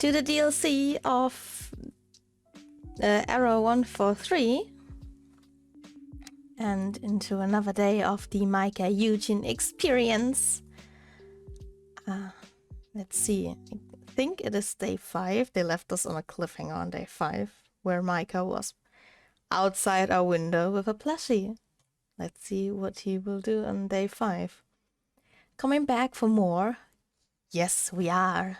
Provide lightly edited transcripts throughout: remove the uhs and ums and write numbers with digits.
to the DLC of ERROR143 and into another day of the Micah Yujin experience. Let's see, I think it is day 5. They left us on a cliffhanger on day 5, where Micah was outside our window with a plushie. Let's see what he will do on day 5. Coming back for more? Yes, we are.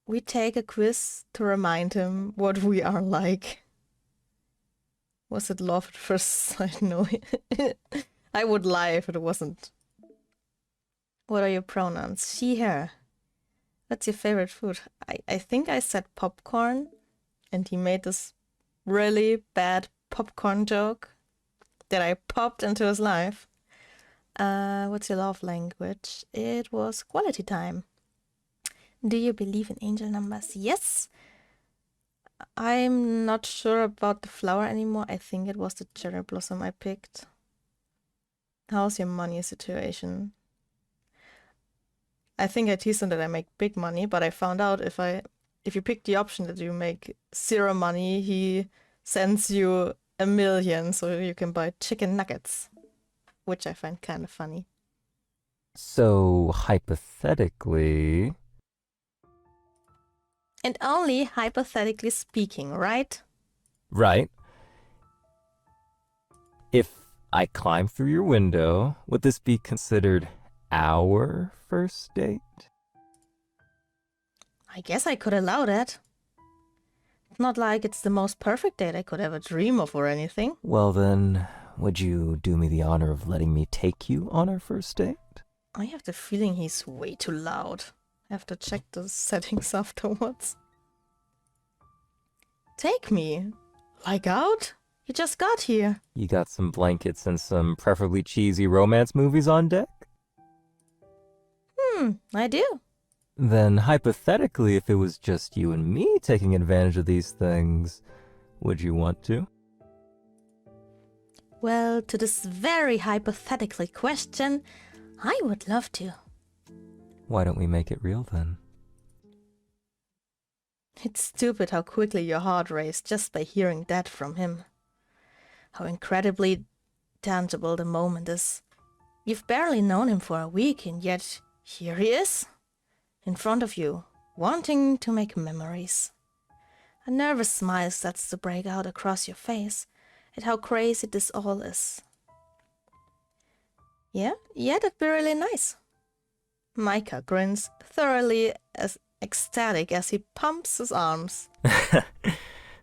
We take a quiz to remind him what we are like. Was it love at first sight? No. I would lie if it wasn't. What are your pronouns? She, her. What's your favorite food? I think I said popcorn, and he made this really bad popcorn joke that I popped into his life. What's your love language? It was quality time. Do you believe in angel numbers? Yes. I'm not sure about the flower anymore. I think it was the cherry blossom I picked. How's your money situation? I think I teased him that I make big money, but I found out if you pick the option that you make 0 money, he sends you 1 million so you can buy chicken nuggets, which I find kind of funny. So, hypothetically... And only hypothetically speaking, right? Right. If I climb through your window, would this be considered our first date? I guess I could allow that. It's not like it's the most perfect date I could ever dream of or anything. Well then, would you do me the honor of letting me take you on our first date? I have the feeling he's way too loud. I have to check the settings afterwards. Take me? Like out? You just got here. You got some blankets and some preferably cheesy romance movies on deck? I do. Then hypothetically, if it was just you and me taking advantage of these things, would you want to? Well, to this very hypothetically question, I would love to. Why don't we make it real then? It's stupid how quickly your heart raced just by hearing that from him. How incredibly tangible the moment is. You've barely known him for a week, and yet here he is, in front of you, wanting to make memories. A nervous smile starts to break out across your face at how crazy this all is. Yeah, that'd be really nice. Micah grins, thoroughly as ecstatic as he pumps his arms.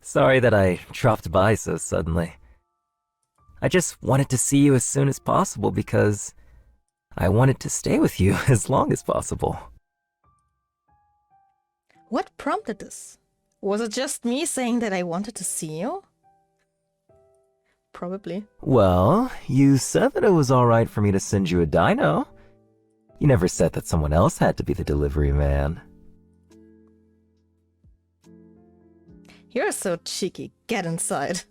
Sorry that I dropped by so suddenly. I just wanted to see you as soon as possible because I wanted to stay with you as long as possible. What prompted this? Was it just me saying that I wanted to see you? Probably. Well, you said that it was alright for me to send you a dino. You never said that someone else had to be the delivery man. You're so cheeky. Get inside.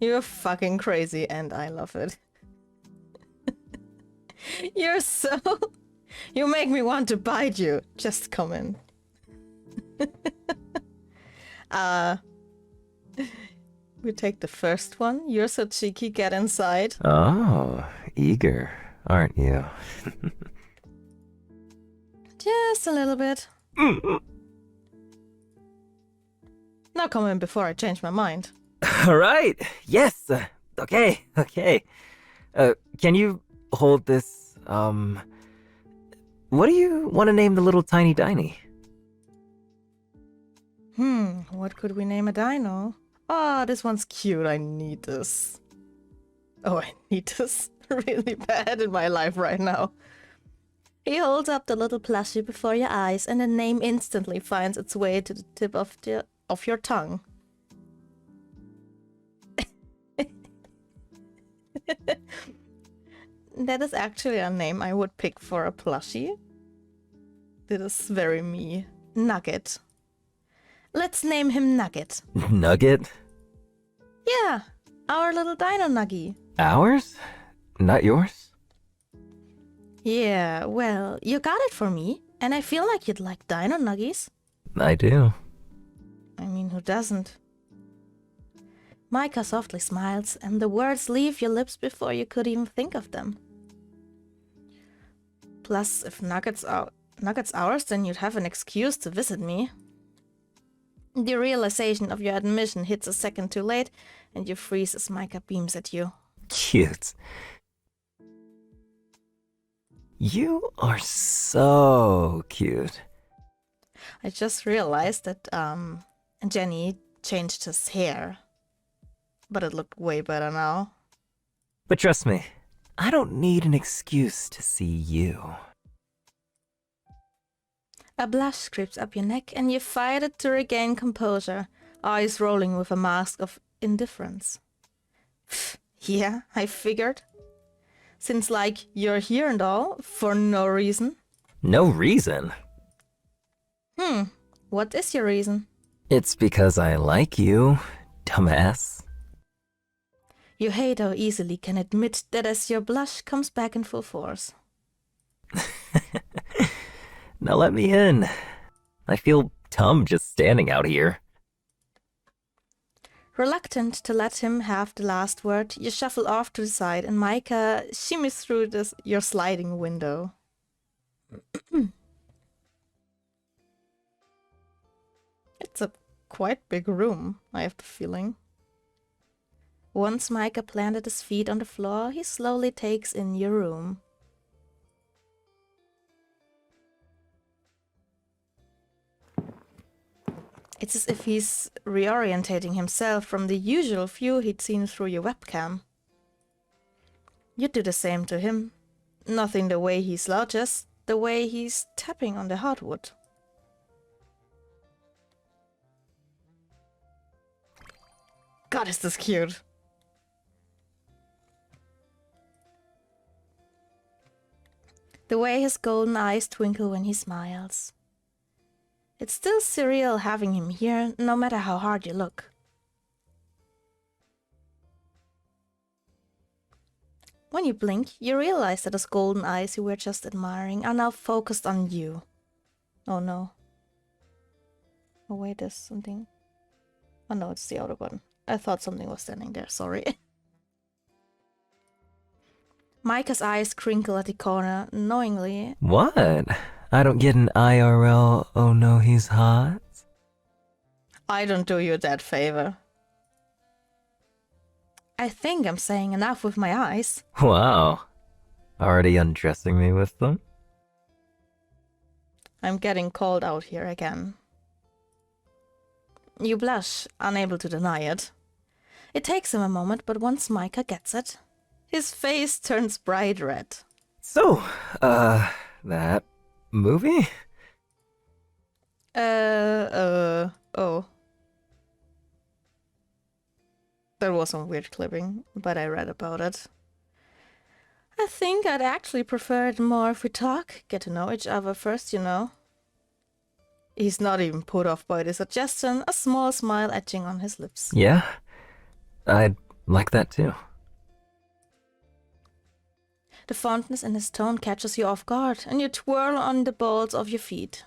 You're fucking crazy and I love it. You make me want to bite you. Just come in. We take the first one. You're so cheeky, get inside. Oh, eager, aren't you? Just a little bit. Now come in before I change my mind. Alright, yes, okay. Can you hold this, what do you want to name the little tiny Diney? What could we name a dino? Oh, this one's cute. I need this. Oh, I need this really bad in my life right now. He holds up the little plushie before your eyes, and the name instantly finds its way to the tip of your tongue. That is actually a name I would pick for a plushie. This is very me. Nugget. Let's name him Nugget. Nugget? Yeah, our little dino nuggy. Ours? Not yours? Yeah, well, you got it for me, And I feel like you'd like dino nuggies. I do. I mean, who doesn't? Micah softly smiles, and the words leave your lips before you could even think of them. Plus, if Nuggets ours, then you'd have an excuse to visit me. The realization of your admission hits a second too late, and you freeze as Micah beams at you. Cute. You are so cute. I just realized that Jenny changed his hair, but it looked way better now. But trust me, I don't need an excuse to see you. A blush creeps up your neck, and you fight it to regain composure, eyes rolling with a mask of indifference. Pfft, yeah, I figured. Since, like, you're here and all, for no reason. No reason? What is your reason? It's because I like you, dumbass. You hate how easily can admit that as your blush comes back in full force. Now let me in. I feel dumb just standing out here. Reluctant to let him have the last word, you shuffle off to the side and Micah shimmies through your sliding window. It's a quite big room, I have the feeling. Once Micah planted his feet on the floor, he slowly takes in your room. It's as if he's reorientating himself from the usual view he'd seen through your webcam. You do the same to him. Nothing the way he slouches, the way he's tapping on the hardwood. God, is this cute. The way his golden eyes twinkle when he smiles. It's still surreal having him here, no matter how hard you look. When you blink, you realize that those golden eyes you were just admiring are now focused on you. Oh no. Oh wait, there's something. Oh no, it's the outer button. I thought something was standing there, sorry. Micah's eyes crinkle at the corner, knowingly. What? I don't get an IRL, oh no, he's hot? I don't do you that favor. I think I'm saying enough with my eyes. Wow. Already undressing me with them? I'm getting called out here again. You blush, unable to deny it. It takes him a moment, but once Micah gets it, his face turns bright red. So, that movie? Oh. That was some weird clipping, but I read about it. I think I'd actually prefer it more if we talk, get to know each other first, you know. He's not even put off by the suggestion, a small smile etching on his lips. Yeah, I'd like that too. The fondness in his tone catches you off guard, and you twirl on the balls of your feet.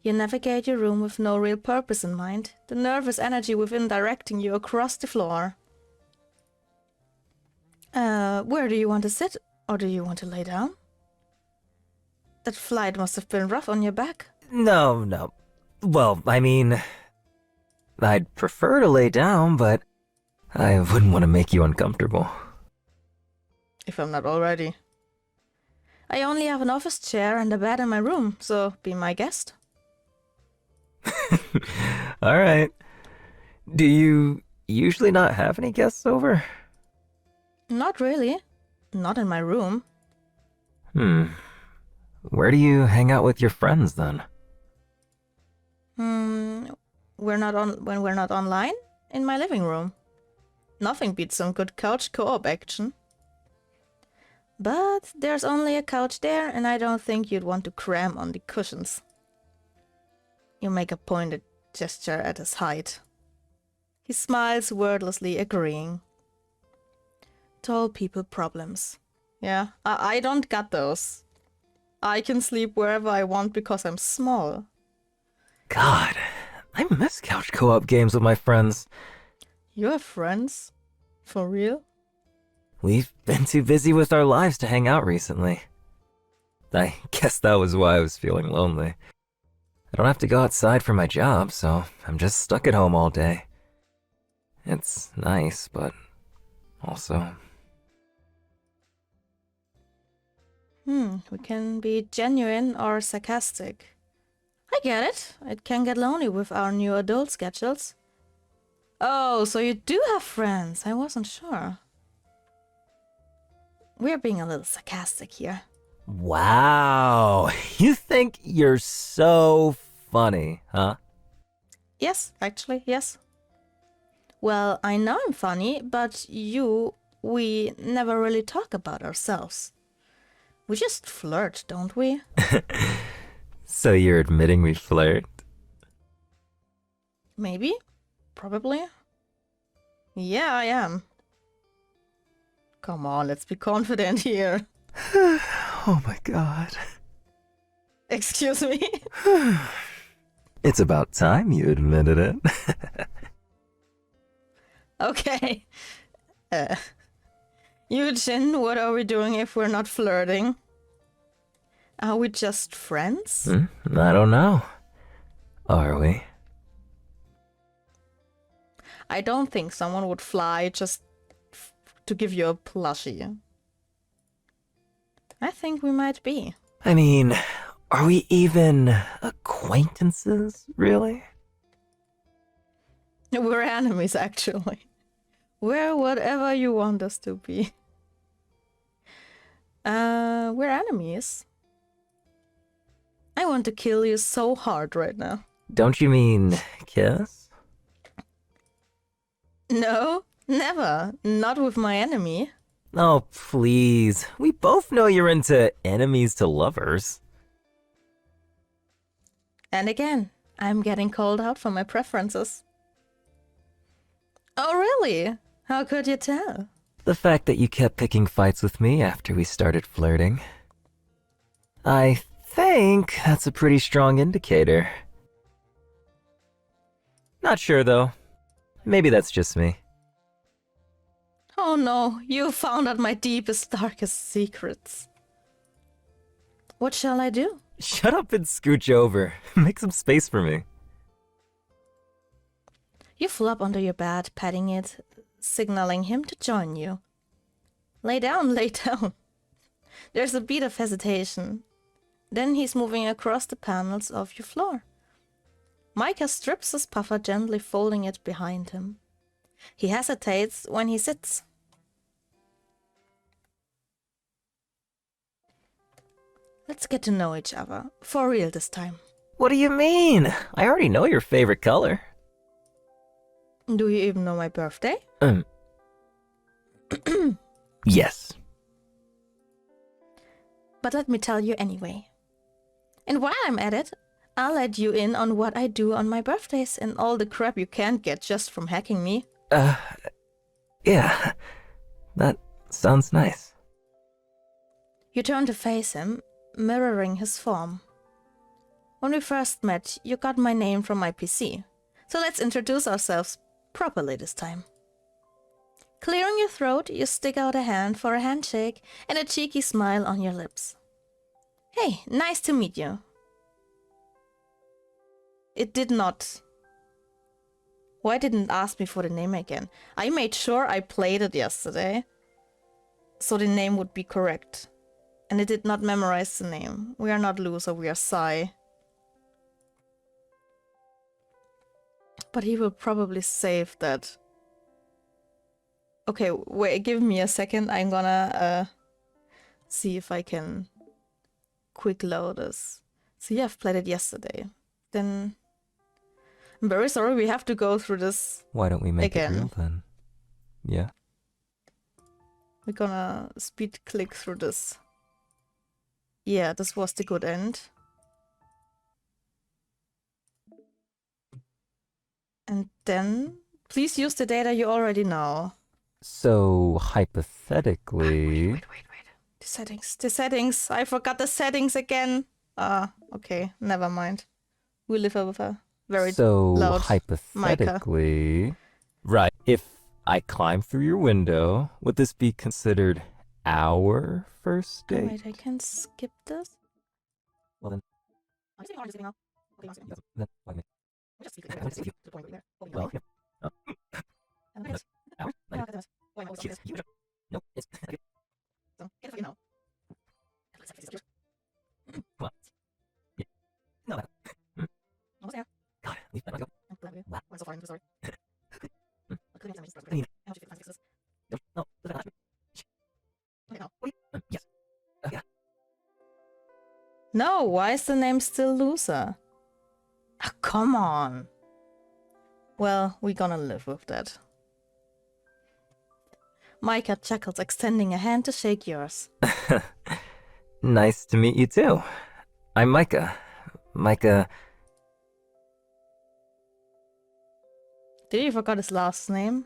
You navigate your room with no real purpose in mind, the nervous energy within directing you across the floor. Where do you want to sit, or do you want to lay down? That flight must have been rough on your back. No. Well, I mean, I'd prefer to lay down, but I wouldn't want to make you uncomfortable. If I'm not already. I only have an office chair and a bed in my room, so be my guest. Alright. Do you usually not have any guests over? Not really. Not in my room. Where do you hang out with your friends then? When we're not online? In my living room. Nothing beats some good couch co-op action. But there's only a couch there, and I don't think you'd want to cram on the cushions. You make a pointed gesture at his height. He smiles wordlessly, agreeing. Tall people problems. Yeah, I don't got those. I can sleep wherever I want because I'm small. God, I miss couch co-op games with my friends. You have friends? For real? We've been too busy with our lives to hang out recently. I guess that was why I was feeling lonely. I don't have to go outside for my job, so I'm just stuck at home all day. It's nice, but also... We can be genuine or sarcastic. I get it. It can get lonely with our new adult schedules. Oh, so you do have friends. I wasn't sure. We're being a little sarcastic here. Wow, you think you're so funny, huh? Yes, actually, yes. Well, I know I'm funny, but we never really talk about ourselves. We just flirt, don't we? So you're admitting we flirt? Maybe? Probably? Yeah, I am. Come on, let's be confident here. Oh my god. Excuse me? It's about time you admitted it. Okay. Yujin, what are we doing if we're not flirting? Are we just friends? I don't know. Are we? I don't think someone would fly just to give you a plushie. I think we might be. I mean, are we even acquaintances, really? We're enemies, actually. We're whatever you want us to be. We're enemies. I want to kill you so hard right now. Don't you mean kiss? No, never. Not with my enemy. Oh, please. We both know you're into enemies to lovers. And again, I'm getting called out for my preferences. Oh, really? How could you tell? The fact that you kept picking fights with me after we started flirting. I think that's a pretty strong indicator. Not sure, though. Maybe that's just me. Oh no, you found out my deepest, darkest secrets. What shall I do? Shut up and scooch over. Make some space for me. You flop onto your bed, patting it, signaling him to join you. Lay down, lay down. There's a beat of hesitation. Then he's moving across the panels of your floor. Micah strips his puffer, gently folding it behind him. He hesitates when he sits. Let's get to know each other. For real this time. What do you mean? I already know your favorite color. Do you even know my birthday? Yes. But let me tell you anyway. And while I'm at it, I'll let you in on what I do on my birthdays and all the crap you can't get just from hacking me. Yeah. That sounds nice. You turn to face him, mirroring his form. When we first met, you got my name from my PC. So let's introduce ourselves properly this time. Clearing your throat, you stick out a hand for a handshake and a cheeky smile on your lips. Hey, nice to meet you. It did not. Why didn't it ask me for the name again? I made sure I played it yesterday, so the name would be correct. And it did not memorize the name. We are not loser, we are Psy. But he will probably save that. Okay, wait, give me a second. I'm gonna see if I can quick load this. See, I've played it yesterday. Then I'm very sorry we have to go through this. Why don't we make again. it real then? Yeah. We're gonna speed click through this. Yeah, this was the good end. And then, please use the data you already know. So, hypothetically... Wait. The settings. I forgot the settings again. Okay, never mind. We live with a very So, loud hypothetically... Right, if I climb through your window, would this be considered our first Oh, date? wait, I can skip this? Well then... I'm just skipping now. Okay, I'm skipping. Then, why me? I'm just I want to see you. to the point where Well, yeah. Hours? Yes. Nope, it's... So, get it for you now. What? Yeah. No, Almost there. God, leave that go. I'm glad we Wow. went so far into the story. I couldn't examine this. Clean. How much you fix this? No, doesn't matter. Okay, now. Yes. Yeah. No, why is the name still Loser? Ah, come on. Well, we're gonna live with that. Micah chuckles, extending a hand to shake yours. Nice to meet you too. I'm Micah. Micah... Did you forgot his last name?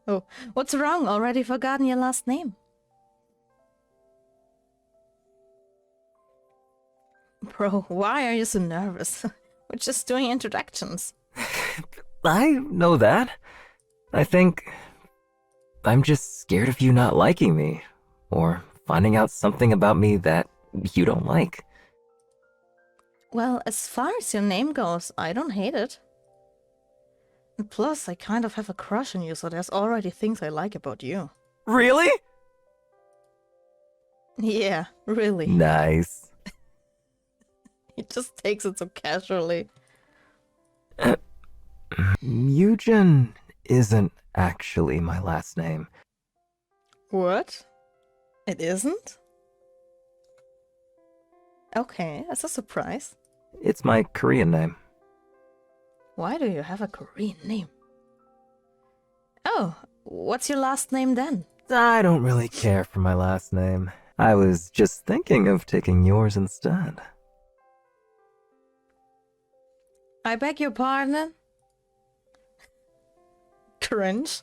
Oh, what's wrong? Already forgotten your last name? Bro, why are you so nervous? We're just doing introductions. I know that. I think... I'm just scared of you not liking me. Or finding out something about me that you don't like. Well, as far as your name goes, I don't hate it. And plus, I kind of have a crush on you, so there's already things I like about you. Really? Yeah, really. Nice. He just takes it so casually. Yujin isn't actually my last name. What? It isn't? Okay, that's a surprise. It's my Korean name. Why do you have a Korean name? Oh, what's your last name then? I don't really care for my last name. I was just thinking of taking yours instead. I beg your pardon? Cringe.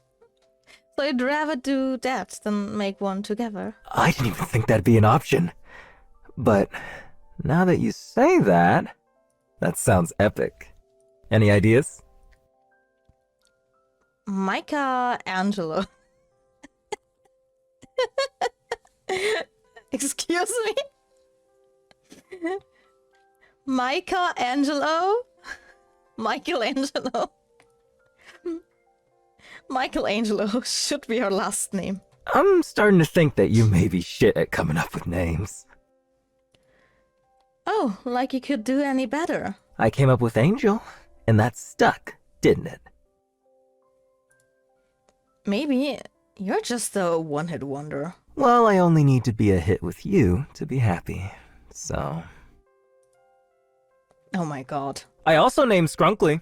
So you'd rather do that than make one together? I didn't even think that'd be an option. But now that you say that, that sounds epic. Any ideas? Micah Angelo. Excuse me? Micah Angelo? Michelangelo. Michelangelo should be our last name. I'm starting to think that you may be shit at coming up with names. Oh, like you could do any better. I came up with Angel, and that stuck, didn't it? Maybe you're just a one-hit wonder. Well, I only need to be a hit with you to be happy, so... Oh my god. I also named Skrunkly.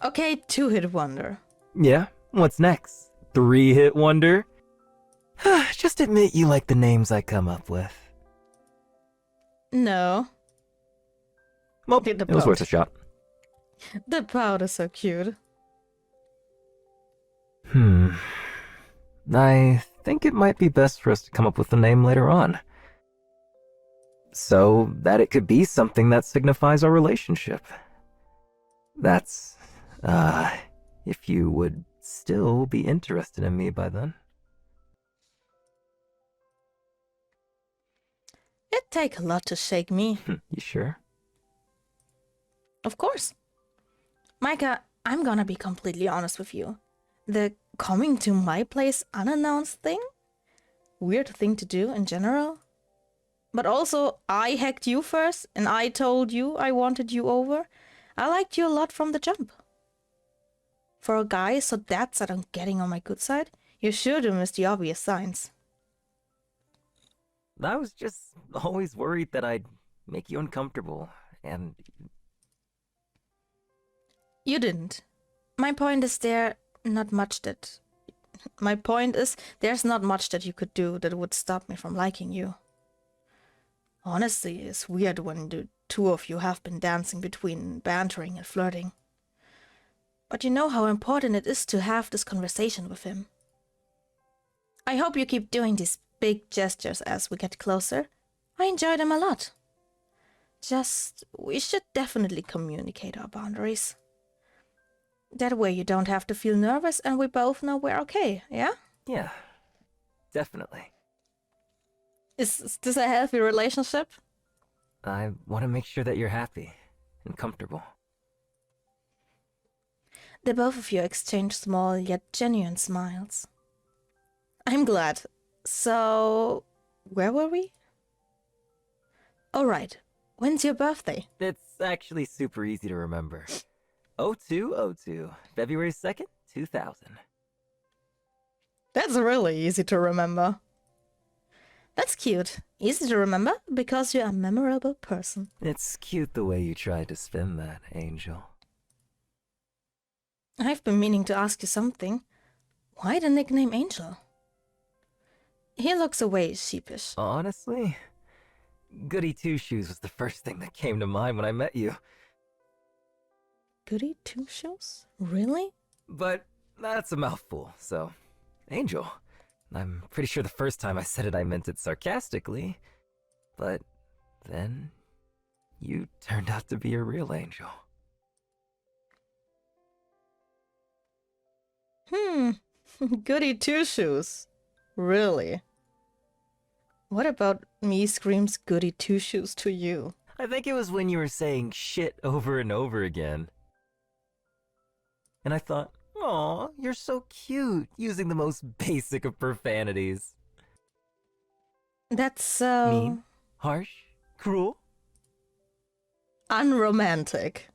Okay, two-hit wonder. Yeah, what's next? Three-hit wonder? Just admit you like the names I come up with. No. Well, Okay, the it was pout. worth a shot. The pout is so cute. I think it might be best for us to come up with a name later on. So that it could be something that signifies our relationship. That's, if you would still be interested in me by then. It'd take a lot to shake me. You sure? Of course. Micah, I'm gonna be completely honest with you. The coming to my place unannounced thing? Weird thing to do in general. But also, I hacked you first, and I told you I wanted you over. I liked you a lot from the jump. For a guy so dead set on getting on my good side, you sure do miss the obvious signs. I was just always worried that I'd make you uncomfortable, and... You didn't. My point is there's not much that you could do that would stop me from liking you. Honestly, it's weird when the two of you have been dancing between bantering and flirting. But you know how important it is to have this conversation with him. I hope you keep doing these big gestures as we get closer. I enjoy them a lot. Just, we should definitely communicate our boundaries. That way you don't have to feel nervous and we both know we're okay, yeah? Yeah, definitely. Is this a healthy relationship? I want to make sure that you're happy and comfortable. The both of you exchange small yet genuine smiles. I'm glad. So, where were we? All right. When's your birthday? It's actually super easy to remember. 0202, February 2nd, 2000. That's really easy to remember. That's cute. Easy to remember because you're a memorable person. It's cute the way you tried to spin that, Angel. I've been meaning to ask you something. Why the nickname Angel? He looks away sheepish. Honestly, Goody Two-Shoes was the first thing that came to mind when I met you. Goody Two-Shoes? Really? But that's a mouthful, so... Angel. I'm pretty sure the first time I said it I meant it sarcastically. But then... you turned out to be a real angel. Goody Two-Shoes. Really? What about me screams Goody Two-Shoes to you? I think it was when you were saying shit over and over again. And I thought, aw, you're so cute, using the most basic of profanities. That's so... Mean, harsh, cruel. unromantic.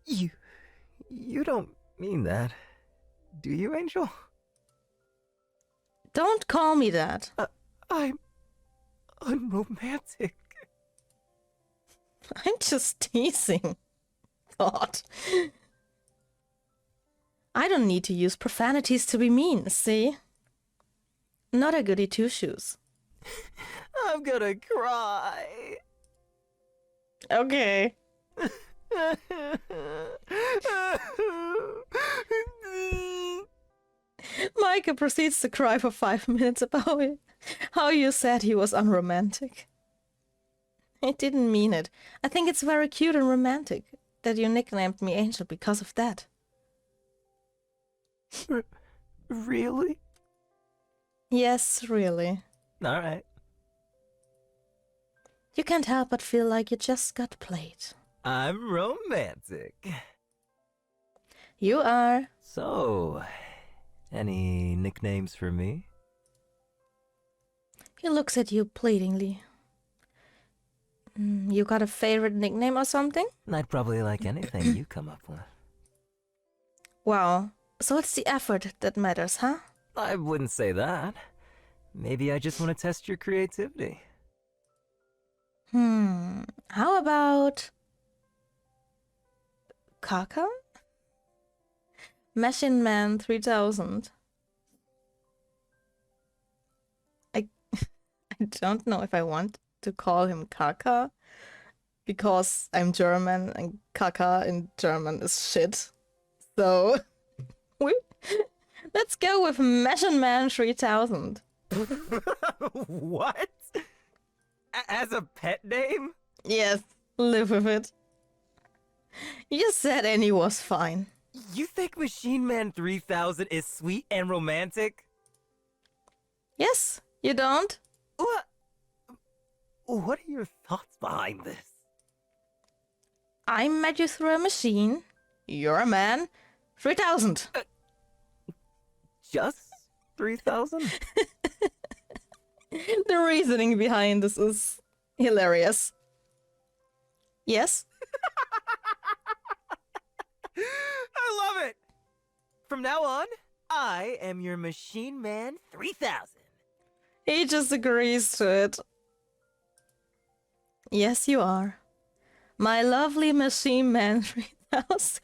You don't mean that, do you, Angel? Don't call me that. I'm unromantic. I'm just teasing. God. I don't need to use profanities to be mean, see? Not a Goody Two-Shoes. I'm gonna cry. Okay. Micah proceeds to cry for 5 minutes about it. How you said he was unromantic. I didn't mean it. I think it's very cute and romantic that you nicknamed me Angel because of that. Really? Yes, really. Alright. You can't help but feel like you just got played. I'm romantic. You are. So, any nicknames for me? He looks at you pleadingly. You got a favorite nickname or something? I'd probably like anything you come up with. Wow. So it's the effort that matters, huh? I wouldn't say that. Maybe I just want to test your creativity. How about... Kaka? Machine Man 3000. I don't know if I want to call him Kaka, because I'm German and Kaka in German is shit. So, let's go with Machine Man 3000. What? As a pet name? Yes, live with it. You said any was fine. You think Machine Man 3000 is sweet and romantic? Yes, you don't? What are your thoughts behind this? I met you through a machine. You're a man. 3000. Just 3000? The reasoning behind this is hilarious. Yes? I love it! From now on, I am your Machine Man 3000. He just agrees to it. Yes, you are. My lovely Machine Man 3000.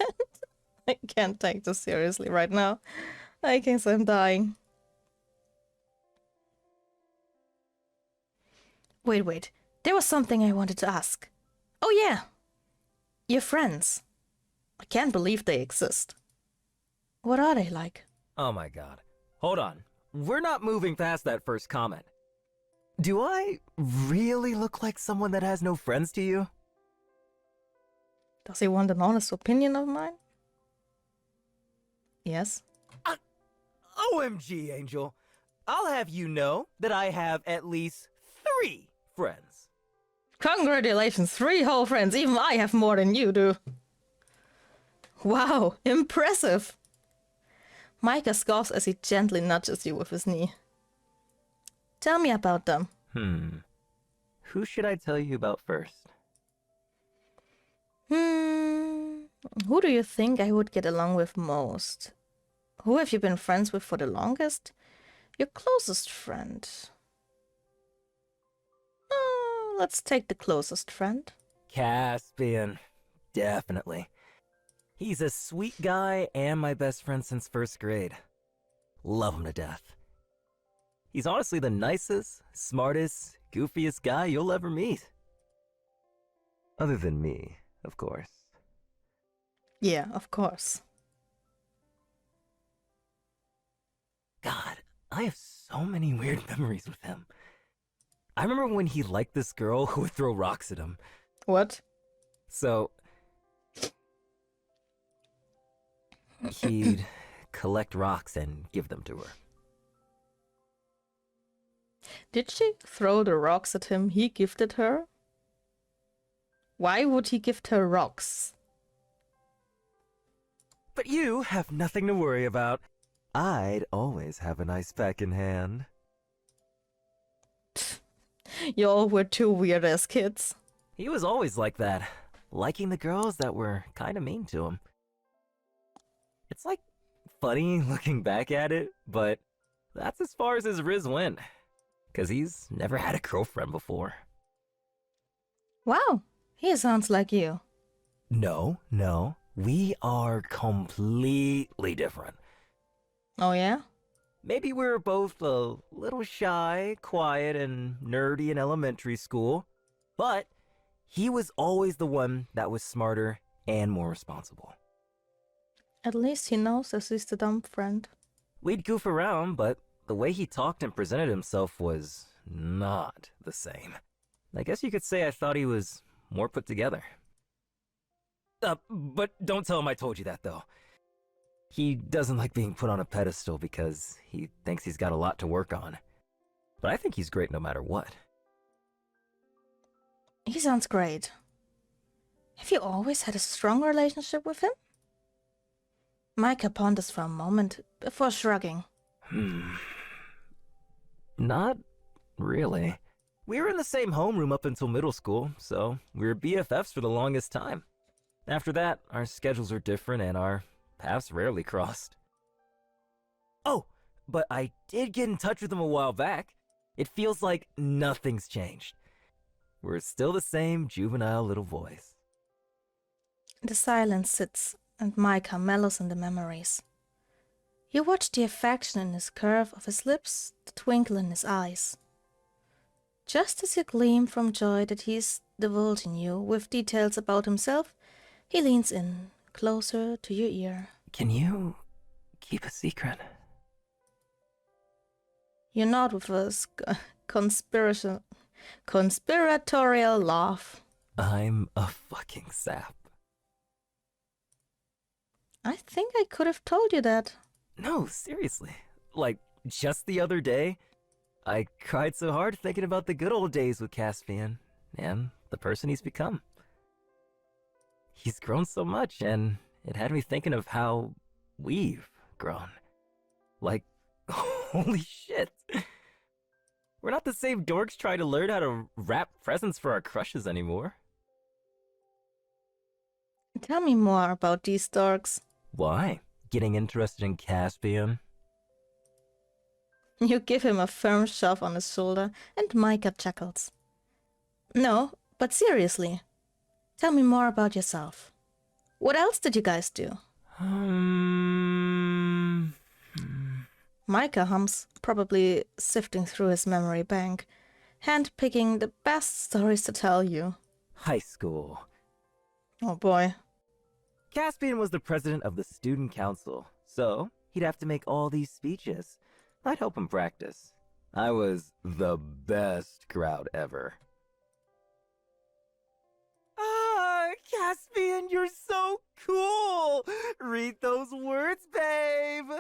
I can't take this seriously right now. I guess I'm dying. Wait. There was something I wanted to ask. Oh yeah! Your friends. I can't believe they exist. What are they like? Oh my god. hold on. We're not moving past that first comment. Do I really look like someone that has no friends to you? Does he want an honest opinion of mine? Yes. OMG, Angel. I'll have you know that I have at least 3 friends. Congratulations, 3 whole friends. Even I have more than you do. Wow, impressive. Micah scoffs as he gently nudges you with his knee. Tell me about them. Who should I tell you about first? Who do you think I would get along with most? Who have you been friends with for the longest? Your closest friend. Let's take the closest friend. Caspian. Definitely. He's a sweet guy and my best friend since 1st grade. Love him to death. He's honestly the nicest, smartest, goofiest guy you'll ever meet. Other than me, of course. Yeah, of course. God, I have so many weird memories with him. I remember when he liked this girl who would throw rocks at him. What? So, he'd collect rocks and give them to her. Did she throw the rocks at him he gifted her? Why would he gift her rocks? But you have nothing to worry about. I'd always have a nice pack in hand. Y'all were 2 weird ass kids. He was always like that, liking the girls that were kind of mean to him. It's like funny looking back at it, but that's as far as his riz went. Cause he's never had a girlfriend before. Wow, he sounds like you. No, we are completely different. Oh yeah? Maybe we were both a little shy, quiet, and nerdy in elementary school, but he was always the one that was smarter and more responsible. At least he knows that he's the dumb friend. We'd goof around, but the way he talked and presented himself was not the same. I guess you could say I thought he was more put together. But don't tell him I told you that, though. He doesn't like being put on a pedestal because he thinks he's got a lot to work on. But I think he's great no matter what. He sounds great. Have you always had a strong relationship with him? Micah ponders for a moment before shrugging. Not really. We were in the same homeroom up until middle school, so we were BFFs for the longest time. After that, our schedules were different and our paths rarely crossed. Oh, but I did get in touch with him a while back. It feels like nothing's changed. We're still the same juvenile little voice. The silence sits, and Micah mellows in the memories. You watch the affection in his curve of his lips, the twinkle in his eyes. Just as you gleam from joy that he's divulging you with details about himself, he leans in, closer to your ear. Can you keep a secret? You nod with a conspiratorial laugh. I'm a fucking sap. I think I could have told you that. No, seriously. Like, just the other day, I cried so hard thinking about the good old days with Caspian and the person he's become. He's grown so much, and it had me thinking of how we've grown. Like, holy shit. We're not the same dorks trying to learn how to wrap presents for our crushes anymore. Tell me more about these dorks. Why? Getting interested in Caspian? You give him a firm shove on his shoulder, and Micah chuckles. No, but seriously. Tell me more about yourself. What else did you guys do? Micah hums, probably sifting through his memory bank, hand-picking the best stories to tell you. High school. Oh boy. Caspian was the president of the student council, so he'd have to make all these speeches. I'd help him practice. I was the best crowd ever. Ah, Caspian, you're so cool! Read those words, babe!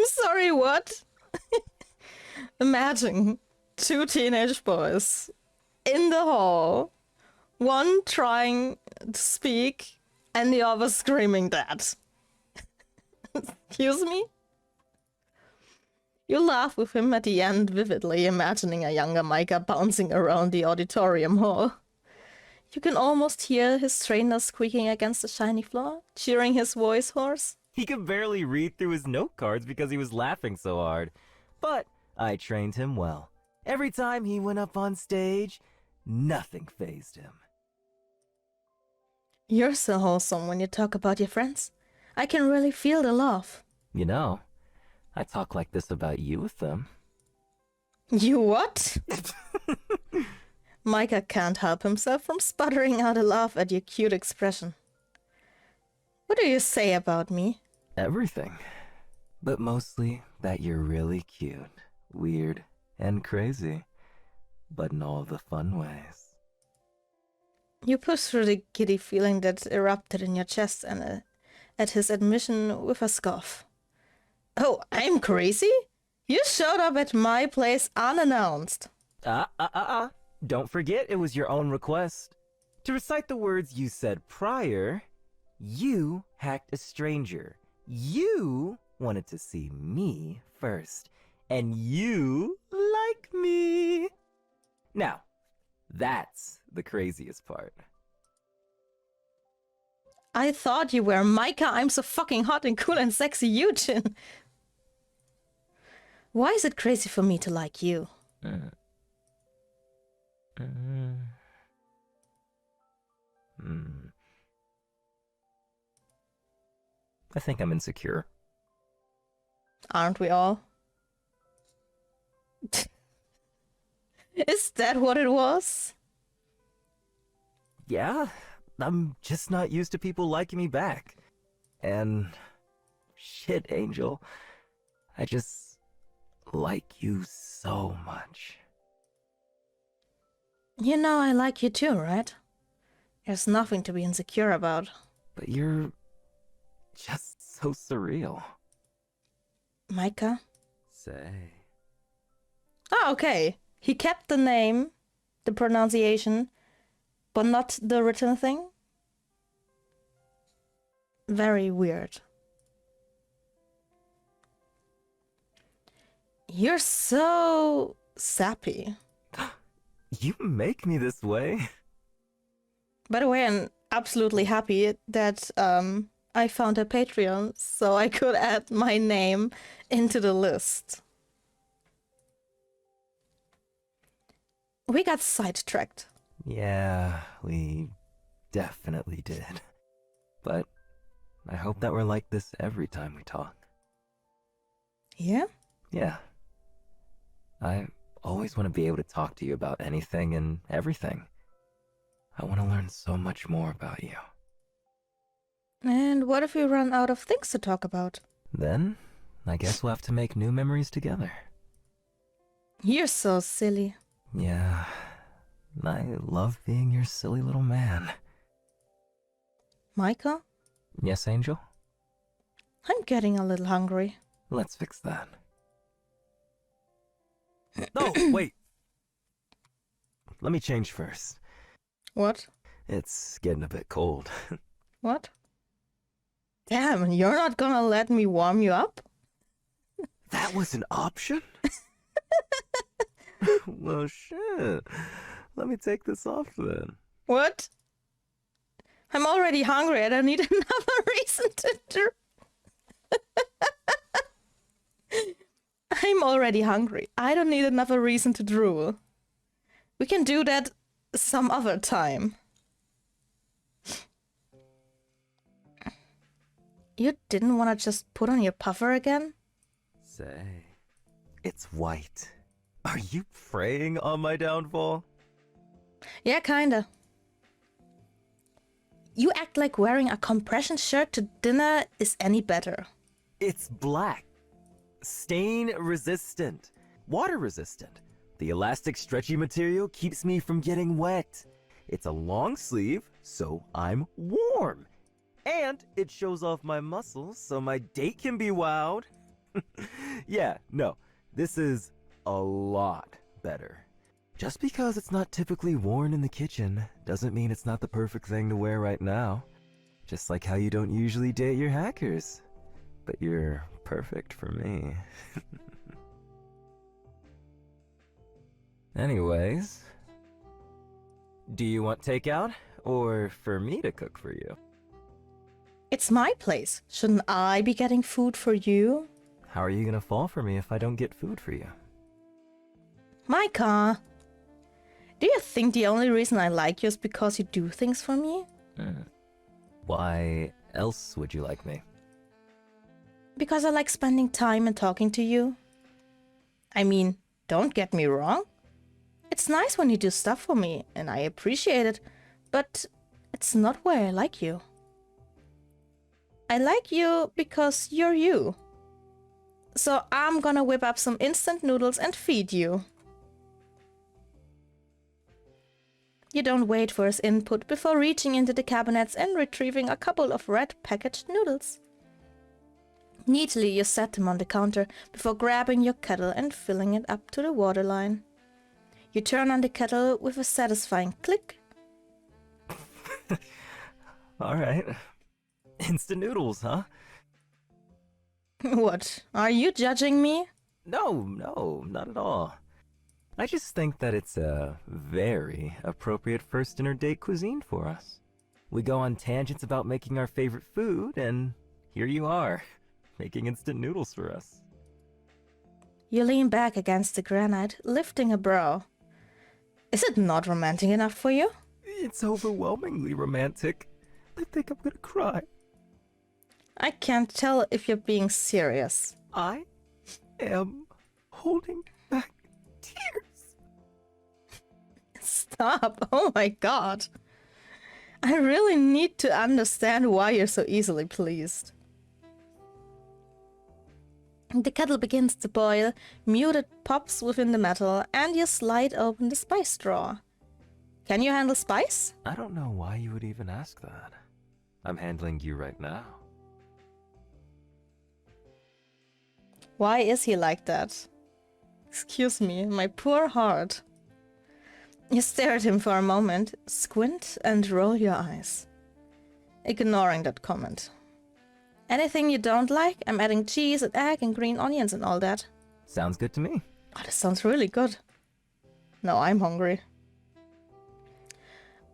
Sorry, what? Imagine 2 teenage boys in the hall, one trying to speak and the other screaming that. Excuse me? You laugh with him at the end, vividly imagining a younger Micah bouncing around the auditorium hall. You can almost hear his trainer squeaking against the shiny floor, cheering his voice hoarse. He could barely read through his note cards because he was laughing so hard. But I trained him well. Every time he went up on stage, nothing fazed him. You're so wholesome when you talk about your friends. I can really feel the love. You know, I talk like this about you with them. You what? Micah can't help himself from sputtering out a laugh at your cute expression. What do you say about me? Everything. But mostly that you're really cute, weird, and crazy. But in all the fun ways. You push through the giddy feeling that erupted in your chest and at his admission with a scoff. Oh, I'm crazy? You showed up at my place unannounced. Don't forget it was your own request. To recite the words you said prior, you hacked a stranger. You wanted to see me first. And you like me. Now, that's the craziest part. I thought you were Micah. I'm so fucking hot and cool and sexy Yujin. Why is it crazy for me to like you? I think I'm insecure. Aren't we all? Is that what it was? Yeah, I'm just not used to people liking me back. And shit, Angel, I just like you so much. You know I like you too, right? There's nothing to be insecure about. But you're just so surreal. Micah? Say. Oh, okay. He kept the name, the pronunciation, but not the written thing? Very weird. You're so sappy. You make me this way. By the way, I'm absolutely happy that I found a Patreon so I could add my name into the list. We got sidetracked. Yeah, we definitely did. But I hope that we're like this every time we talk. Yeah? Yeah. I always want to be able to talk to you about anything and everything. I want to learn so much more about you. And what if we run out of things to talk about? Then, I guess we'll have to make new memories together. You're so silly. Yeah, I love being your silly little man. Micah? Yes, Angel? I'm getting a little hungry. Let's fix that. Oh, wait. Let me change first. What? It's getting a bit cold. What? Damn, you're not gonna let me warm you up? That was an option? Well, shit. Let me take this off then. What? I'm already hungry. I don't need another reason to I'm already hungry. I don't need another reason to drool. We can do that some other time. You didn't want to just put on your puffer again? Say, it's white. Are you preying on my downfall? Yeah, kinda. you act like wearing a compression shirt to dinner is any better. It's black. Stain resistant. Water resistant. The elastic stretchy material keeps me from getting wet. It's a long sleeve, so I'm warm. And it shows off my muscles so my date can be wowed. Yeah, no, this is a lot better. Just because it's not typically worn in the kitchen doesn't mean it's not the perfect thing to wear right now. Just like how you don't usually date your hackers. But you're perfect for me. Anyways, do you want takeout or for me to cook for you? It's my place. Shouldn't I be getting food for you? How are you gonna fall for me if I don't get food for you? Micah, do you think the only reason I like you is because you do things for me? Why else would you like me? Because I like spending time and talking to you. I mean, don't get me wrong. It's nice when you do stuff for me, and I appreciate it, but it's not why I like you. I like you because you're you. So I'm gonna whip up some instant noodles and feed you. You don't wait for his input before reaching into the cabinets and retrieving a couple of red packaged noodles. Neatly, you set them on the counter before grabbing your kettle and filling it up to the waterline. You turn on the kettle with a satisfying click. Alright. Instant noodles, huh? What? Are you judging me? No, not at all. I just think that it's a very appropriate first dinner date cuisine for us. We go on tangents about making our favorite food, and here you are, making instant noodles for us. You lean back against the granite, lifting a brow. Is it not romantic enough for you? It's overwhelmingly romantic. I think I'm gonna cry. I can't tell if you're being serious. I am holding back tears. Stop! Oh my god! I really need to understand why you're so easily pleased. The kettle begins to boil, muted pops within the metal, and you slide open the spice drawer. Can you handle spice? I don't know why you would even ask that. I'm handling you right now. Why is he like that? Excuse me, my poor heart. You stare at him for a moment, squint and roll your eyes. Ignoring that comment. Anything you don't like? I'm adding cheese and egg and green onions and all that. Sounds good to me. Oh, this sounds really good. No, I'm hungry.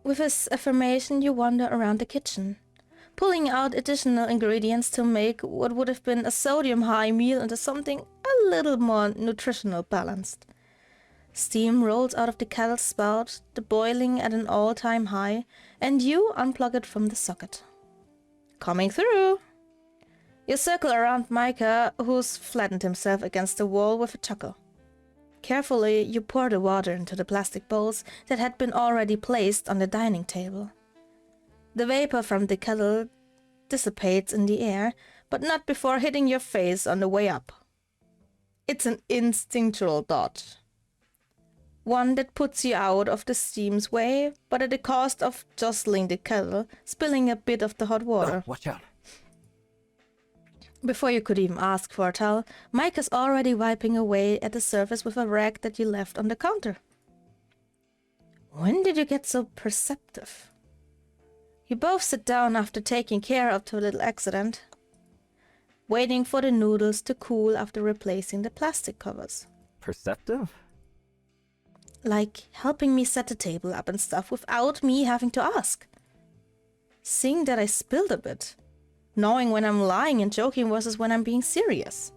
With his affirmation, you wander around the kitchen, pulling out additional ingredients to make what would have been a sodium-high meal into something a little more nutritional balanced. Steam rolls out of the kettle spout, the boiling at an all-time high, and you unplug it from the socket. Coming through! You circle around Micah, who's flattened himself against the wall with a chuckle. Carefully, you pour the water into the plastic bowls that had been already placed on the dining table. The vapor from the kettle dissipates in the air, but not before hitting your face on the way up. It's an instinctual dodge. One that puts you out of the steam's way, but at the cost of jostling the kettle, spilling a bit of the hot water. Oh, watch out. Before you could even ask for a towel, Mike is already wiping away at the surface with a rag that you left on the counter. When did you get so perceptive? You both sit down after taking care of the little accident, waiting for the noodles to cool after replacing the plastic covers. Perceptive? Like helping me set the table up and stuff without me having to ask. Seeing that I spilled a bit. Knowing when I'm lying and joking versus when I'm being serious.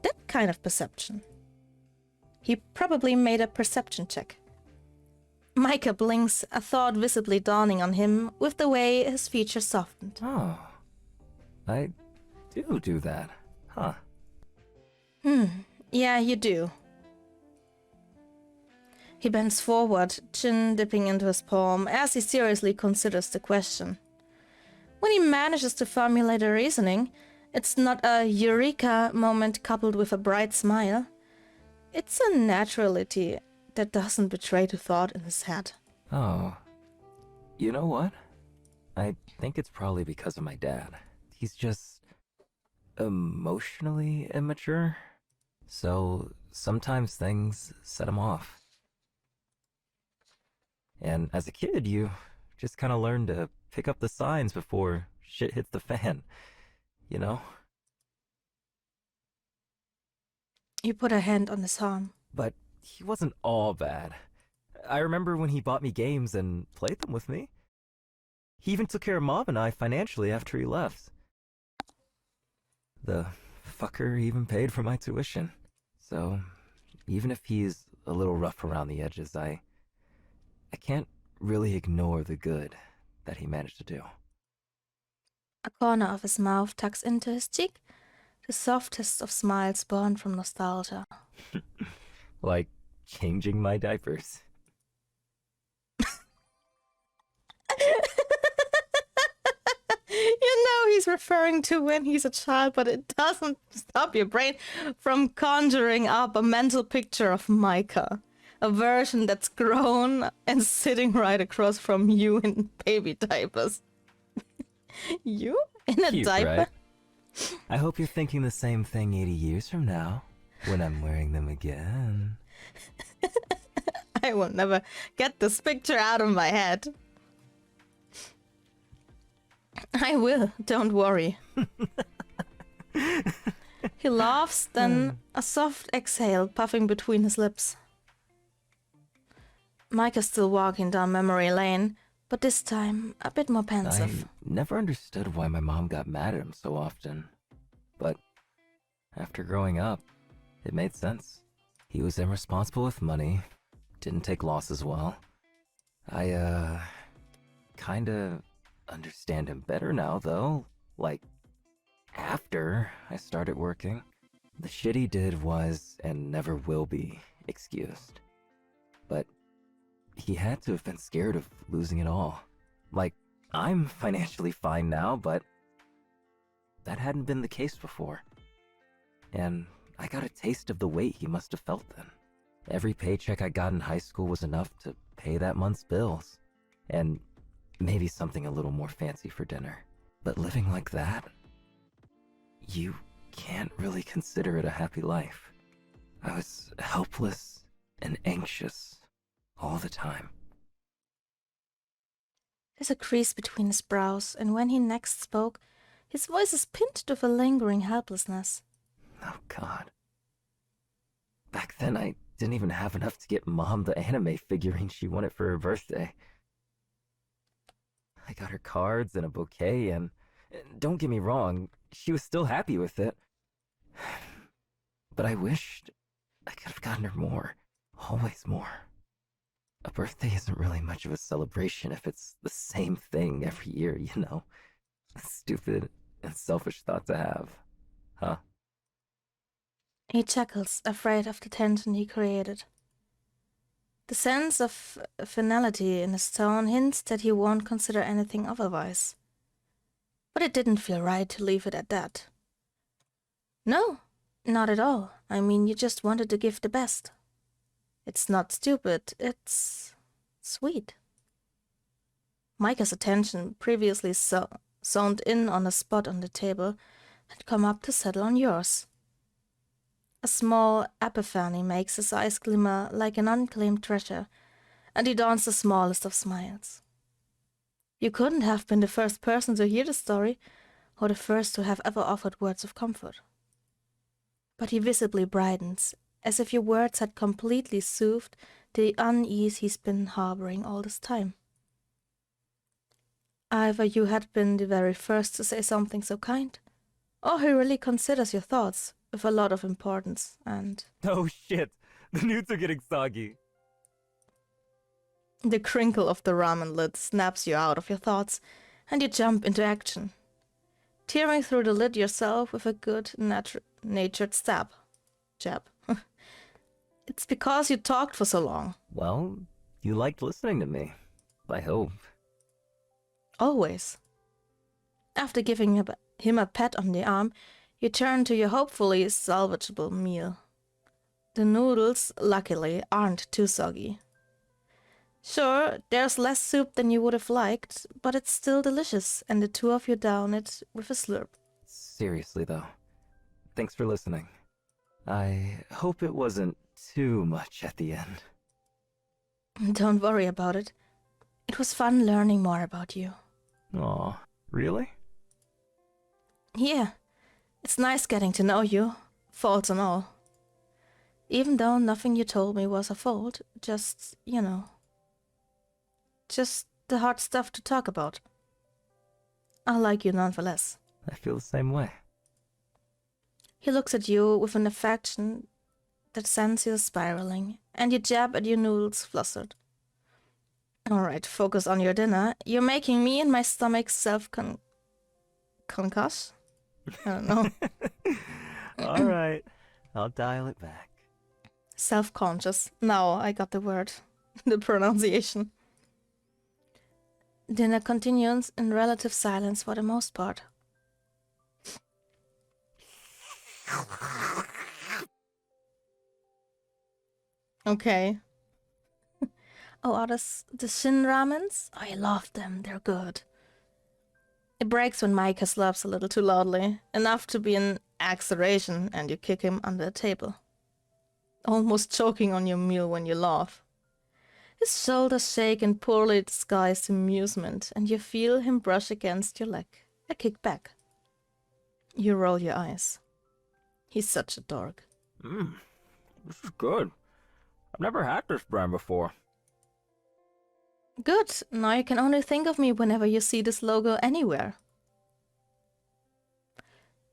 That kind of perception. He probably made a perception check. Micah blinks, a thought visibly dawning on him with the way his features softened. Oh, I do that, huh? Yeah, you do. He bends forward, chin dipping into his palm, as he seriously considers the question. When he manages to formulate a reasoning, it's not a eureka moment coupled with a bright smile. It's a naturality that doesn't betray the thought in his head. Oh, you know what? I think it's probably because of my dad. He's just emotionally immature. So sometimes things set him off. And as a kid, you just kind of learn to pick up the signs before shit hits the fan, you know? You put a hand on his arm. But he wasn't all bad. I remember when he bought me games and played them with me. He even took care of Mom and I financially after he left. The fucker even paid for my tuition. So, even if he's a little rough around the edges, I can't really ignore the good that he managed to do. A corner of his mouth tucks into his cheek, the softest of smiles born from nostalgia. Like changing my diapers. You know he's referring to when he's a child, but it doesn't stop your brain from conjuring up a mental picture of Micah. A version that's grown and sitting right across from you in baby diapers. You? In a Cute, diaper? right? I hope you're thinking the same thing 80 years from now, when I'm wearing them again. I will never get this picture out of my head. I will, don't worry. He laughs, then a soft exhale puffing between his lips. Micah's still walking down memory lane, but this time a bit more pensive. I never understood why my mom got mad at him so often. But after growing up, it made sense. He was irresponsible with money, didn't take losses well. I, kinda understand him better now, though. Like, after I started working. The shit he did was, and never will be, excused. But he had to have been scared of losing it all. Like, I'm financially fine now, but that hadn't been the case before. And I got a taste of the weight he must have felt then. Every paycheck I got in high school was enough to pay that month's bills. And maybe something a little more fancy for dinner. But living like that, you can't really consider it a happy life. I was helpless and anxious all the time. There's a crease between his brows, and when he next spoke, his voice is pinched with a lingering helplessness. Oh God. Back then I didn't even have enough to get Mom the anime figurine she wanted for her birthday. I got her cards and a bouquet, and don't get me wrong, she was still happy with it. But I wished I could have gotten her more. Always more. A birthday isn't really much of a celebration if it's the same thing every year, you know? A stupid and selfish thought to have. Huh? He chuckles, afraid of the tension he created. The sense of finality in his tone hints that he won't consider anything otherwise. But it didn't feel right to leave it at that. No, not at all. I mean, you just wanted to give the best. It's not stupid, it's sweet. Micah's attention, previously zoned in on a spot on the table, had come up to settle on yours. A small epiphany makes his eyes glimmer like an unclaimed treasure, and he dons the smallest of smiles. You couldn't have been the first person to hear the story, or the first to have ever offered words of comfort. But he visibly brightens, as if your words had completely soothed the unease he's been harboring all this time. Either you had been the very first to say something so kind, or he really considers your thoughts with a lot of importance, and... Oh shit! The nudes are getting soggy! The crinkle of the ramen lid snaps you out of your thoughts, and you jump into action, tearing through the lid yourself with a good, natured jab. It's because you talked for so long. Well, you liked listening to me. I hope. Always. After giving him a pat on the arm, you turn to your hopefully salvageable meal. The noodles, luckily, aren't too soggy. Sure, there's less soup than you would have liked, but it's still delicious, and the two of you down it with a slurp. Seriously, though. Thanks for listening. I hope it wasn't too much at the end. Don't worry about it. It was fun learning more about you. Aw, really? Yeah, it's nice getting to know you, faults and all. Even though nothing you told me was a fault, just, you know. Just the hard stuff to talk about. I like you nonetheless. I feel the same way. He looks at you with an affection that sends you spiraling, and you jab at your noodles flustered. Alright, focus on your dinner. You're making me and my stomach concuss? I don't know. Alright, I'll dial it back. Self-conscious. Now I got the word. The pronunciation. Dinner continues in relative silence for the most part. Okay. Oh, are those the Shin ramens? I love them, they're good. It breaks when Micah slurps a little too loudly, enough to be an acceleration, and you kick him under the table. Almost choking on your meal when you laugh. His shoulders shake in poorly disguised amusement, and you feel him brush against your leg. A kick back. You roll your eyes. He's such a dork. This is good. I've never had this brand before. Good. Now you can only think of me whenever you see this logo anywhere.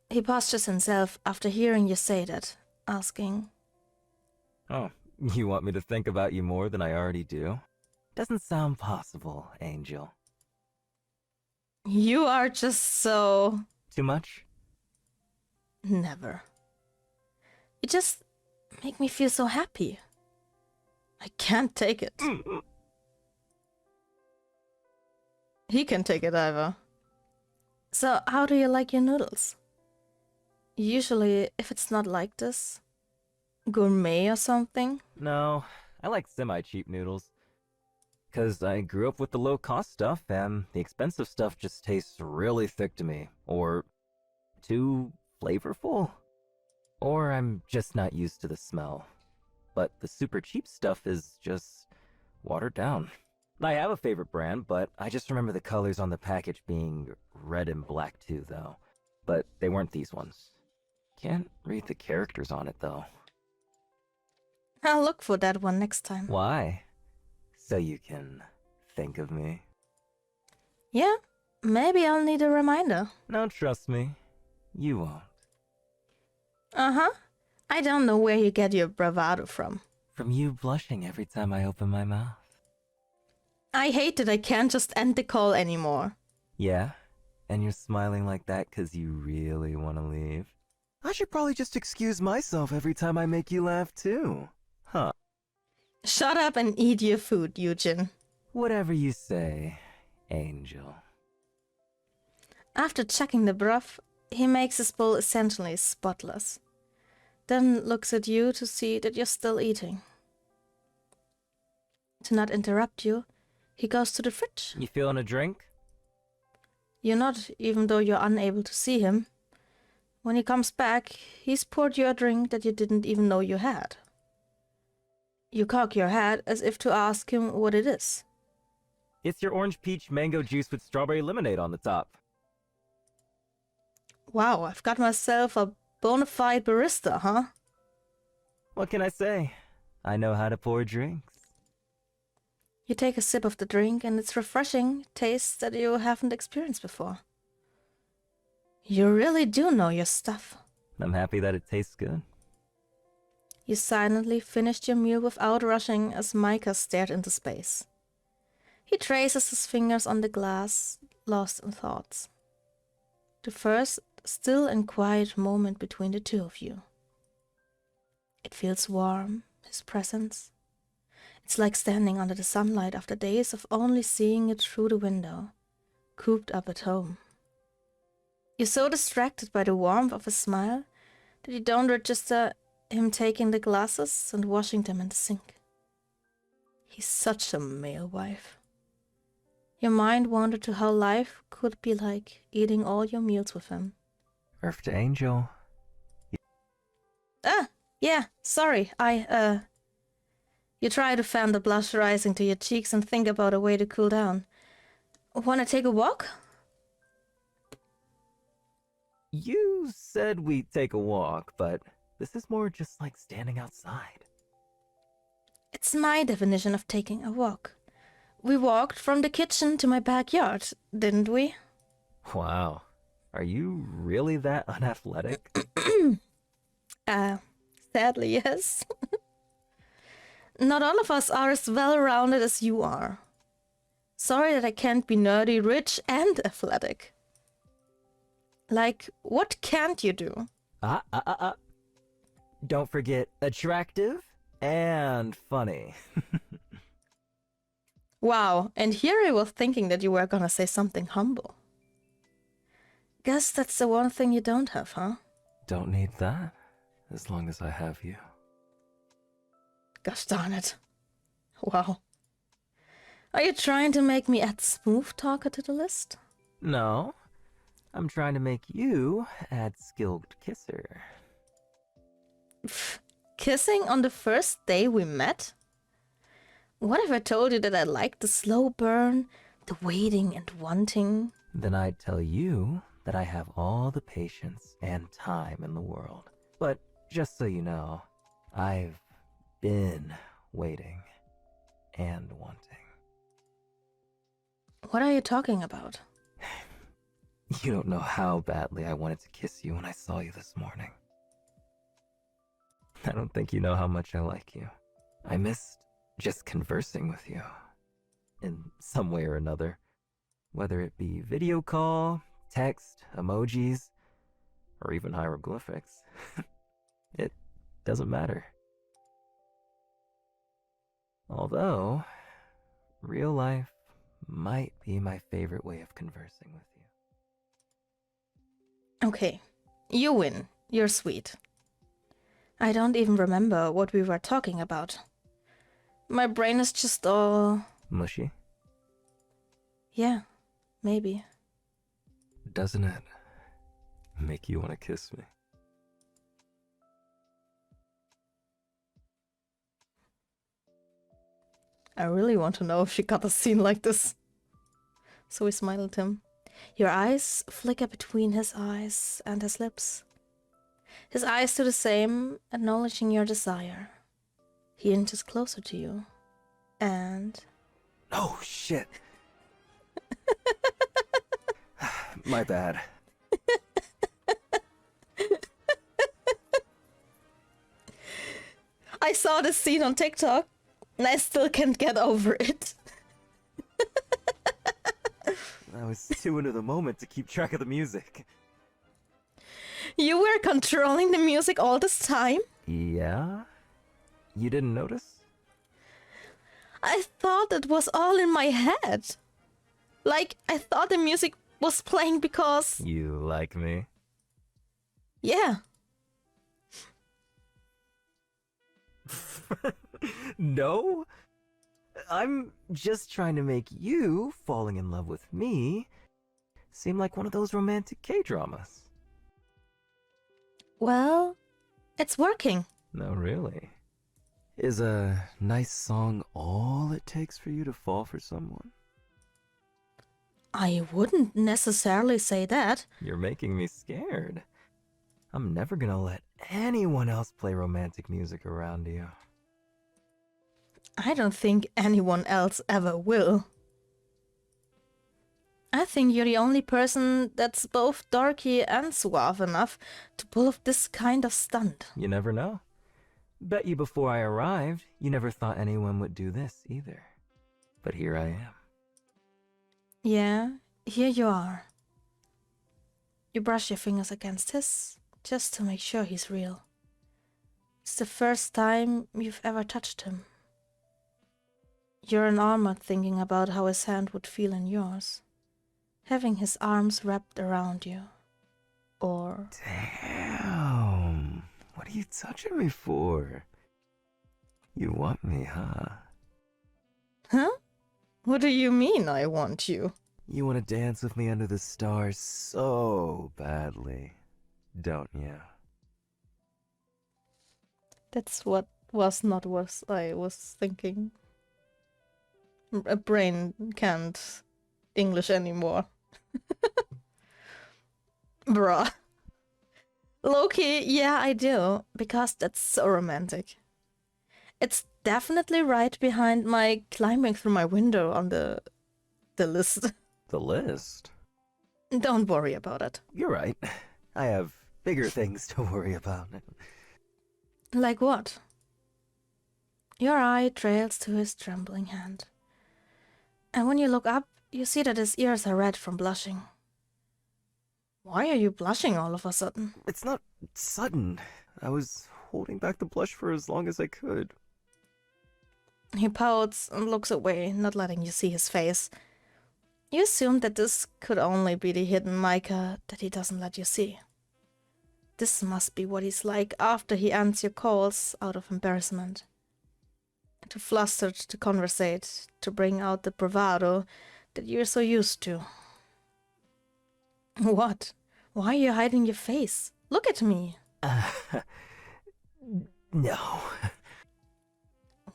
He postures himself after hearing you say that, asking, Oh, you want me to think about you more than I already do? Doesn't sound possible, Angel. You are just so... Too much? Never. You just make me feel so happy. I can't take it. He can't take it either. So, how do you like your noodles? Usually, if it's not like this, gourmet or something. No, I like semi-cheap noodles. 'Cause I grew up with the low-cost stuff, and the expensive stuff just tastes really thick to me. Or too flavorful. Or I'm just not used to the smell. But the super cheap stuff is just watered down. I have a favorite brand, but I just remember the colors on the package being red and black too, though. But they weren't these ones. Can't read the characters on it, though. I'll look for that one next time. Why? So you can think of me? Yeah, maybe I'll need a reminder. No, trust me. You won't. Uh-huh. I don't know where you get your bravado from. From you blushing every time I open my mouth. I hate that I can't just end the call anymore. Yeah? And you're smiling like that 'cause you really want to leave? I should probably just excuse myself every time I make you laugh too. Huh. Shut up and eat your food, Yujin. Whatever you say, Angel. After checking the broth, he makes his bowl essentially spotless. Then looks at you to see that you're still eating. To not interrupt you, he goes to the fridge. You feeling a drink? You're not, even though you're unable to see him. When he comes back, he's poured you a drink that you didn't even know you had. You cock your head as if to ask him what it is. It's your orange peach mango juice with strawberry lemonade on the top. Wow, I've got myself a bona fide barista, huh? What can I say? I know how to pour drinks. You take a sip of the drink and it's refreshing taste that you haven't experienced before. You really do know your stuff. I'm happy that it tastes good. You silently finished your meal without rushing as Micah stared into space. He traces his fingers on the glass, lost in thoughts. The first still and quiet moment between the two of you. It feels warm, his presence. It's like standing under the sunlight after days of only seeing it through the window, cooped up at home. You're so distracted by the warmth of his smile that you don't register him taking the glasses and washing them in the sink. He's such a male wife. Your mind wandered to how life could be like eating all your meals with him. Earth to Angel. Yeah, sorry, You try to fan the blush rising to your cheeks and think about a way to cool down. Wanna take a walk? You said we'd take a walk, but this is more just like standing outside. It's my definition of taking a walk. We walked from the kitchen to my backyard, didn't we? Wow. Are you really that unathletic? Sadly, yes. Not all of us are as well-rounded as you are. Sorry that I can't be nerdy, rich, and athletic. Like, what can't you do? Don't forget attractive and funny. Wow, and here I was thinking that you were gonna say something humble. Guess that's the one thing you don't have, huh? Don't need that, as long as I have you. Gosh darn it. Wow. Are you trying to make me add smooth talker to the list? No, I'm trying to make you add skilled kisser. Pfft, kissing on the first day we met? What if I told you that I liked the slow burn, the waiting and wanting? Then I'd tell you that I have all the patience and time in the world. But just so you know, I've been waiting and wanting. What are you talking about? You don't know how badly I wanted to kiss you when I saw you this morning. I don't think you know how much I like you. I missed just conversing with you in some way or another, whether it be video call, text, emojis, or even hieroglyphics. It doesn't matter. Although, real life might be my favorite way of conversing with you. Okay, you win. You're sweet. I don't even remember what we were talking about. My brain is just all... Mushy? Yeah, maybe. Doesn't it make you want to kiss me? I really want to know if she got a scene like this. So we smiled at him. Your eyes flicker between his eyes and his lips. His eyes do the same, acknowledging your desire. He inches closer to you. And... Oh, shit. My bad. I saw this scene on TikTok, and I still can't get over it. I was too into the moment to keep track of the music. You were controlling the music all this time? Yeah? You didn't notice? I thought it was all in my head. Like, I thought the music was playing because... You like me? Yeah. No? I'm just trying to make you falling in love with me seem like one of those romantic K-dramas. Well, it's working. No, really. Is a nice song all it takes for you to fall for someone? I wouldn't necessarily say that. You're making me scared. I'm never gonna let anyone else play romantic music around you. I don't think anyone else ever will. I think you're the only person that's both dorky and suave enough to pull off this kind of stunt. You never know. Bet you before I arrived, you never thought anyone would do this either. But here I am. Yeah, here you are. You brush your fingers against his, just to make sure he's real. It's the first time you've ever touched him. You're enamored thinking about how his hand would feel in yours, having his arms wrapped around you. or... Damn. What are you touching me for? You want me, huh? Huh? What do you mean I want you? You want to dance with me under the stars so badly, don't you? That's what was not what I was thinking. A brain can't English anymore. Bruh. Loki, yeah, I do, because that's so romantic. It's definitely right behind my climbing through my window on the list. The list? Don't worry about it. You're right. I have bigger things to worry about. Like what? Your eye trails to his trembling hand. And when you look up, you see that his ears are red from blushing. Why are you blushing all of a sudden? It's not sudden. I was holding back the blush for as long as I could. He pouts and looks away, not letting you see his face. You assume that this could only be the hidden Micah that he doesn't let you see. This must be what he's like after he ends your calls out of embarrassment. Too flustered to conversate, to bring out the bravado that you're so used to. What? Why are you hiding your face? Look at me. No.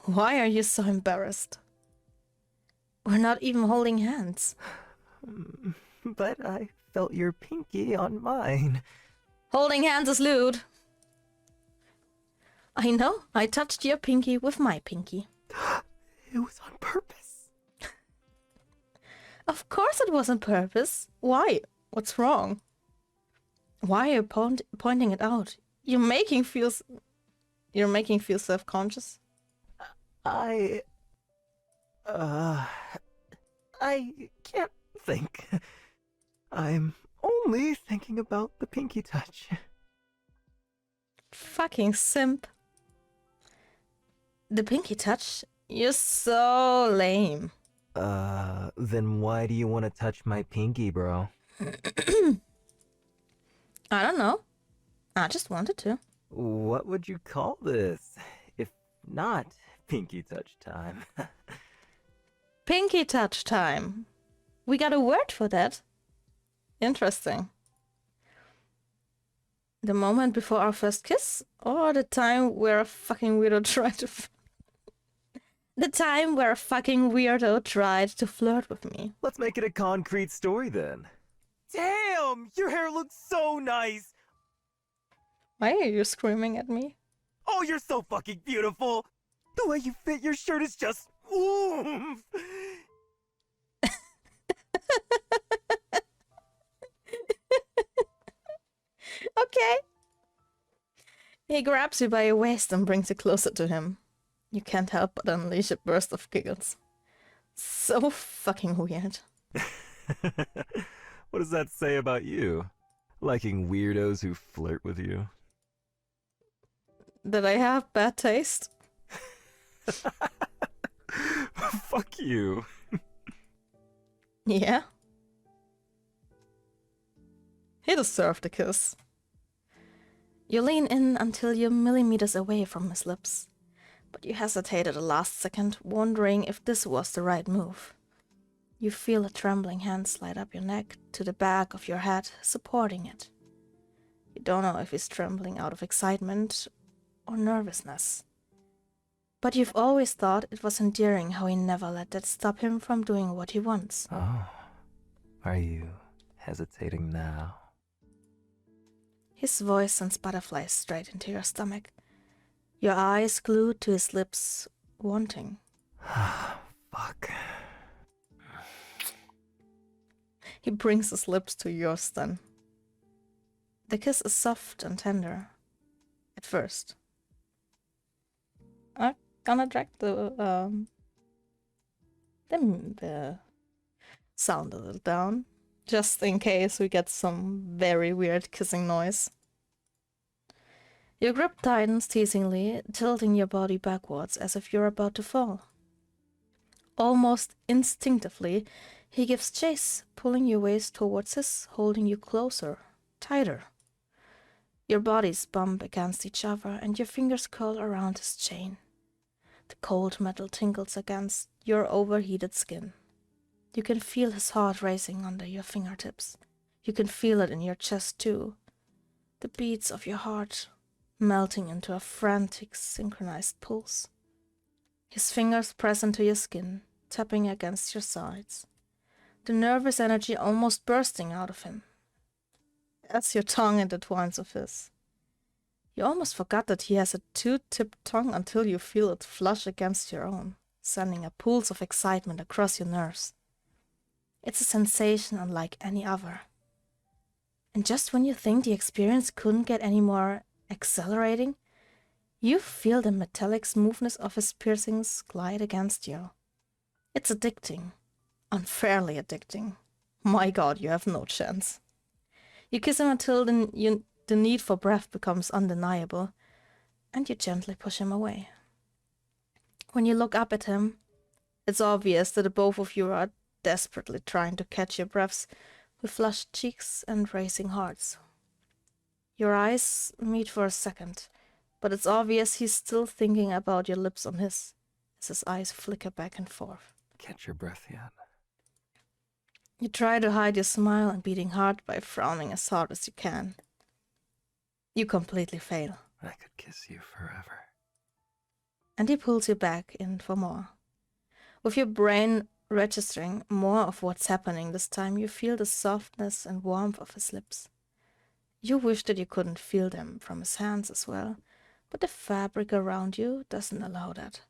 Why are you so embarrassed? We're not even holding hands. But I felt your pinky on mine. Holding hands is lewd. I know, I touched your pinky with my pinky. It was on purpose. Of course it was on purpose. Why? What's wrong? Why are you pointing it out? You're making feel self-conscious. I can't think. I'm only thinking about the pinky touch. Fucking simp. The pinky touch? You're so lame. Then why do you want to touch my pinky, bro? I don't know. I just wanted to. What would you call this, if not pinky touch time? Pinky touch time. We got a word for that. Interesting. The moment before our first kiss, or the time where a fucking weirdo tried to... The time where a fucking weirdo tried to flirt with me. Let's make it a concrete story then. Damn! Your hair looks so nice! Why are you screaming at me? Oh, you're so fucking beautiful! The way you fit your shirt is just... oomph! Okay. He grabs you by your waist and brings you closer to him. You can't help but unleash a burst of giggles. So fucking weird. What does that say about you? Liking weirdos who flirt with you? Did I have bad taste? Fuck you. Yeah. He deserved a kiss. You lean in until you're millimeters away from his lips, but you hesitate at the last second, wondering if this was the right move. You feel a trembling hand slide up your neck to the back of your head, supporting it. You don't know if he's trembling out of excitement or nervousness. But you've always thought it was endearing how he never let that stop him from doing what he wants. Oh, are you hesitating now? His voice sends butterflies straight into your stomach. Your eyes glued to his lips, wanting. Fuck. He brings his lips to yours then. The kiss is soft and tender. At first. I'm gonna drag the sound a little down, just in case we get some very weird kissing noise. Your grip tightens teasingly, tilting your body backwards as if you're about to fall. Almost instinctively, he gives chase, pulling your waist towards his, holding you closer, tighter. Your bodies bump against each other and your fingers curl around his chain. The cold metal tingles against your overheated skin. You can feel his heart racing under your fingertips. You can feel it in your chest too. The beats of your heart melting into a frantic synchronized pulse. His fingers press into your skin, tapping against your sides. The nervous energy almost bursting out of him as your tongue intertwines with his. You almost forgot that he has a two-tipped tongue until you feel it flush against your own, sending a pulse of excitement across your nerves. It's a sensation unlike any other. And just when you think the experience couldn't get any more exhilarating, you feel the metallic smoothness of his piercings glide against you. It's addicting. Unfairly addicting. My God, you have no chance. You kiss him until the need for breath becomes undeniable, and you gently push him away. When you look up at him, it's obvious that the both of you are desperately trying to catch your breaths with flushed cheeks and racing hearts. Your eyes meet for a second, but it's obvious he's still thinking about your lips on his, as his eyes flicker back and forth. Catch your breath yet? You try to hide your smile and beating heart by frowning as hard as you can. You completely fail. I could kiss you forever. And he pulls you back in for more. With your brain registering more of what's happening this time, you feel the softness and warmth of his lips. You wish that you couldn't feel them from his hands as well, but the fabric around you doesn't allow that.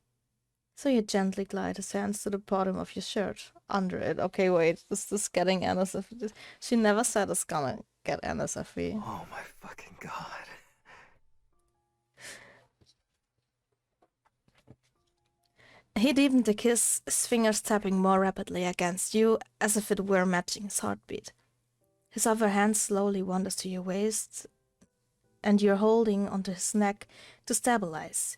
So you gently glide his hands to the bottom of your shirt, under it. Okay, wait, is this getting NSFW? She never said it's gonna get NSFW. Oh my fucking God. He deepened the kiss, his fingers tapping more rapidly against you, as if it were matching his heartbeat. His other hand slowly wanders to your waist, and you're holding onto his neck to stabilize.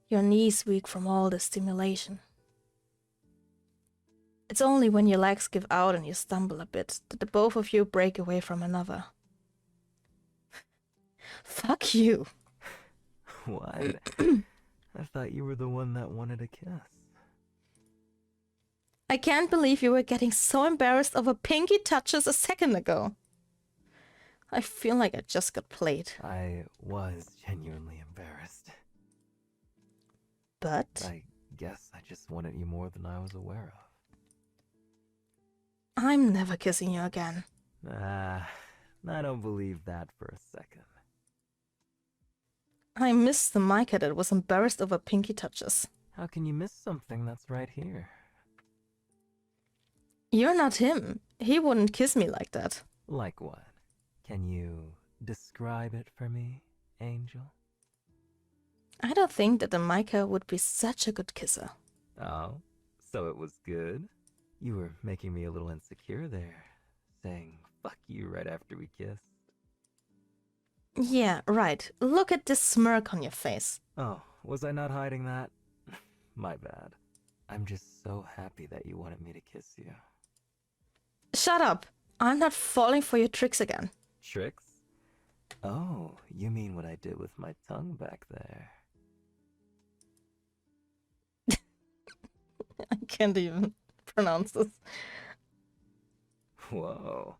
Your knees weak from all the stimulation. It's only when your legs give out and you stumble a bit that the both of you break away from another. Fuck you. What? I thought you were the one that wanted a kiss. I can't believe you were getting so embarrassed over pinky touches a second ago. I feel like I just got played. I was genuinely embarrassed. But I guess I just wanted you more than I was aware of. I'm never kissing you again. I don't believe that for a second. I miss the Micah that was embarrassed over pinky touches. How can you miss something that's right here? You're not him. He wouldn't kiss me like that. Like what? Can you describe it for me, Angel? I don't think that the Micah would be such a good kisser. Oh, so it was good? You were making me a little insecure there, saying fuck you right after we kissed. Yeah, right. Look at this smirk on your face. Oh, was I not hiding that? My bad. I'm just so happy that you wanted me to kiss you. Shut up. I'm not falling for your tricks again. Tricks? Oh, you mean what I did with my tongue back there? I can't even pronounce this. Whoa.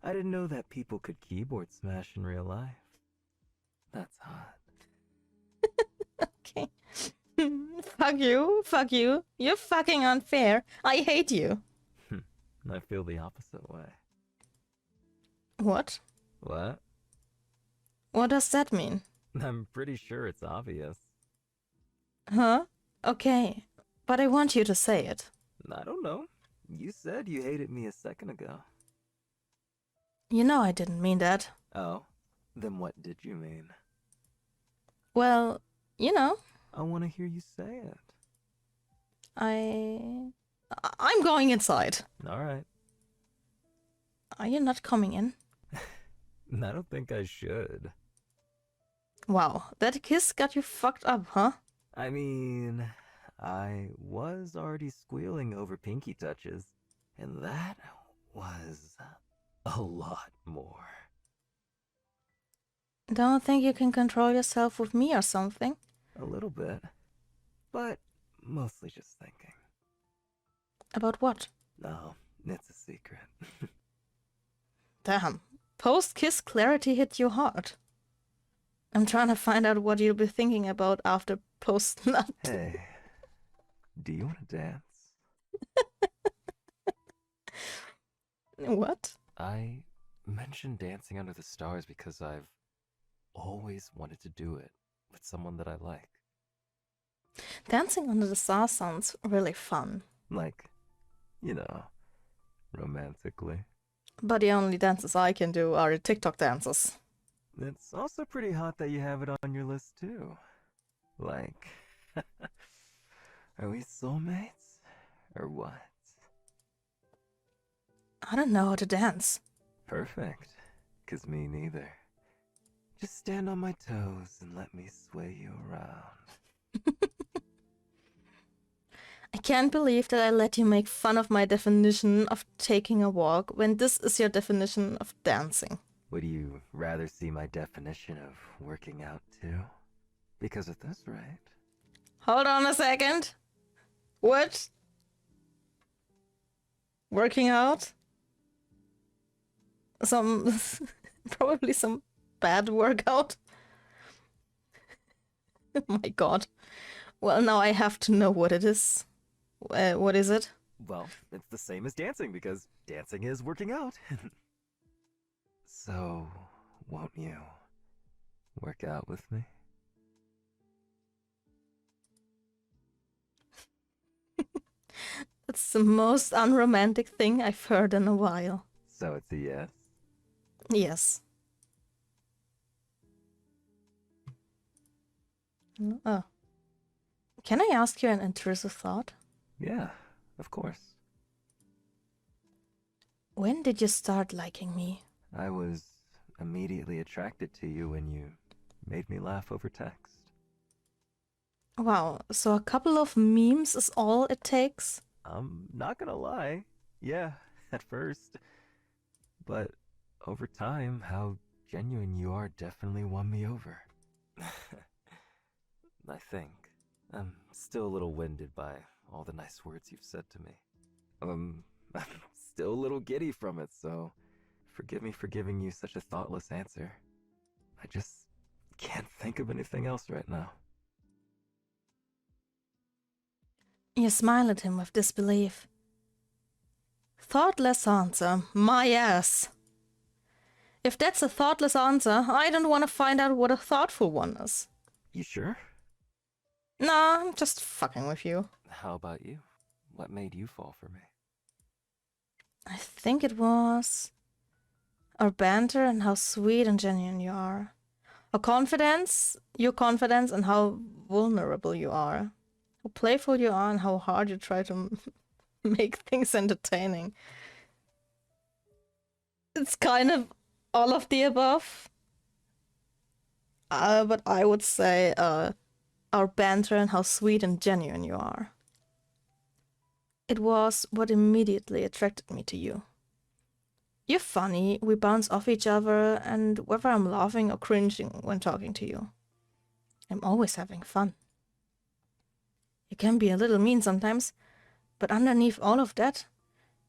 I didn't know that people could keyboard smash in real life. That's hot. Okay. Fuck you. Fuck you. You're fucking unfair. I hate you. I feel the opposite way. What? What? What does that mean? I'm pretty sure it's obvious. Huh? Okay. But I want you to say it. I don't know. You said you hated me a second ago. You know I didn't mean that. Oh? Then what did you mean? Well, you know. I want to hear you say it. I'm going inside. Alright. Are you not coming in? I don't think I should. Wow, that kiss got you fucked up, huh? I mean, I was already squealing over pinky touches, and that was a lot more. Don't think you can control yourself with me or something? A little bit. But mostly just thinking. About what? No, it's a secret. Damn. Post-kiss clarity hit you hard. I'm trying to find out what you'll be thinking about after post-nut. Hey, do you want to dance? What? I mentioned dancing under the stars because I've always wanted to do it with someone that I like. Dancing under the stars sounds really fun. Like, you know, romantically. But the only dances I can do are the TikTok dances. It's also pretty hot that you have it on your list too. Like, are we soulmates? Or what? I don't know how to dance. Perfect. 'Cause me neither. Just stand on my toes and let me sway you around. I can't believe that I let you make fun of my definition of taking a walk when this is your definition of dancing. Would you rather see my definition of working out too? Because at this rate... Hold on a second. What? Working out? Probably some bad workout. My god. Well, now I have to know what it is. What is it? Well, it's the same as dancing because dancing is working out. So, won't you work out with me? That's the most unromantic thing I've heard in a while. So it's a yes? Yes. Oh. Can I ask you an intrusive thought? Yeah, of course. When did you start liking me? I was immediately attracted to you when you made me laugh over text. Wow, so a couple of memes is all it takes? I'm not gonna lie. Yeah, at first. But over time, how genuine you are definitely won me over. I think. I'm still a little winded by all the nice words you've said to me. I'm still a little giddy from it, so forgive me for giving you such a thoughtless answer. I just can't think of anything else right now. You smile at him with disbelief. Thoughtless answer, my ass. If that's a thoughtless answer, I don't want to find out what a thoughtful one is. You sure? Nah, I'm just fucking with you. How about you? What made you fall for me? I think it was our banter and how sweet and genuine you are. Your confidence and how vulnerable you are. How playful you are and how hard you try to make things entertaining. It's kind of all of the above. But I would say our banter and how sweet and genuine you are. It was what immediately attracted me to you. You're funny, we bounce off each other, and whether I'm laughing or cringing when talking to you, I'm always having fun. You can be a little mean sometimes, but underneath all of that,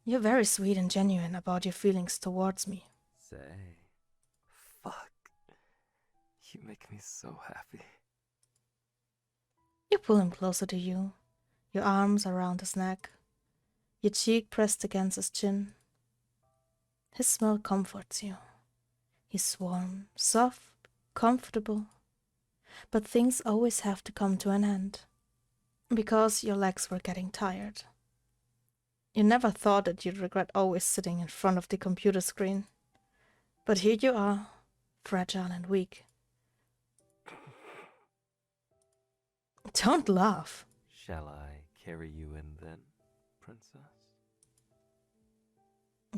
you're very sweet and genuine about your feelings towards me. Say, fuck. You make me so happy. You pull him closer to you, your arms around his neck, your cheek pressed against his chin. His smell comforts you. He's warm, soft, comfortable. But things always have to come to an end, because your legs were getting tired. You never thought that you'd regret always sitting in front of the computer screen. But here you are, fragile and weak. Don't laugh. Shall I carry you in then, princess?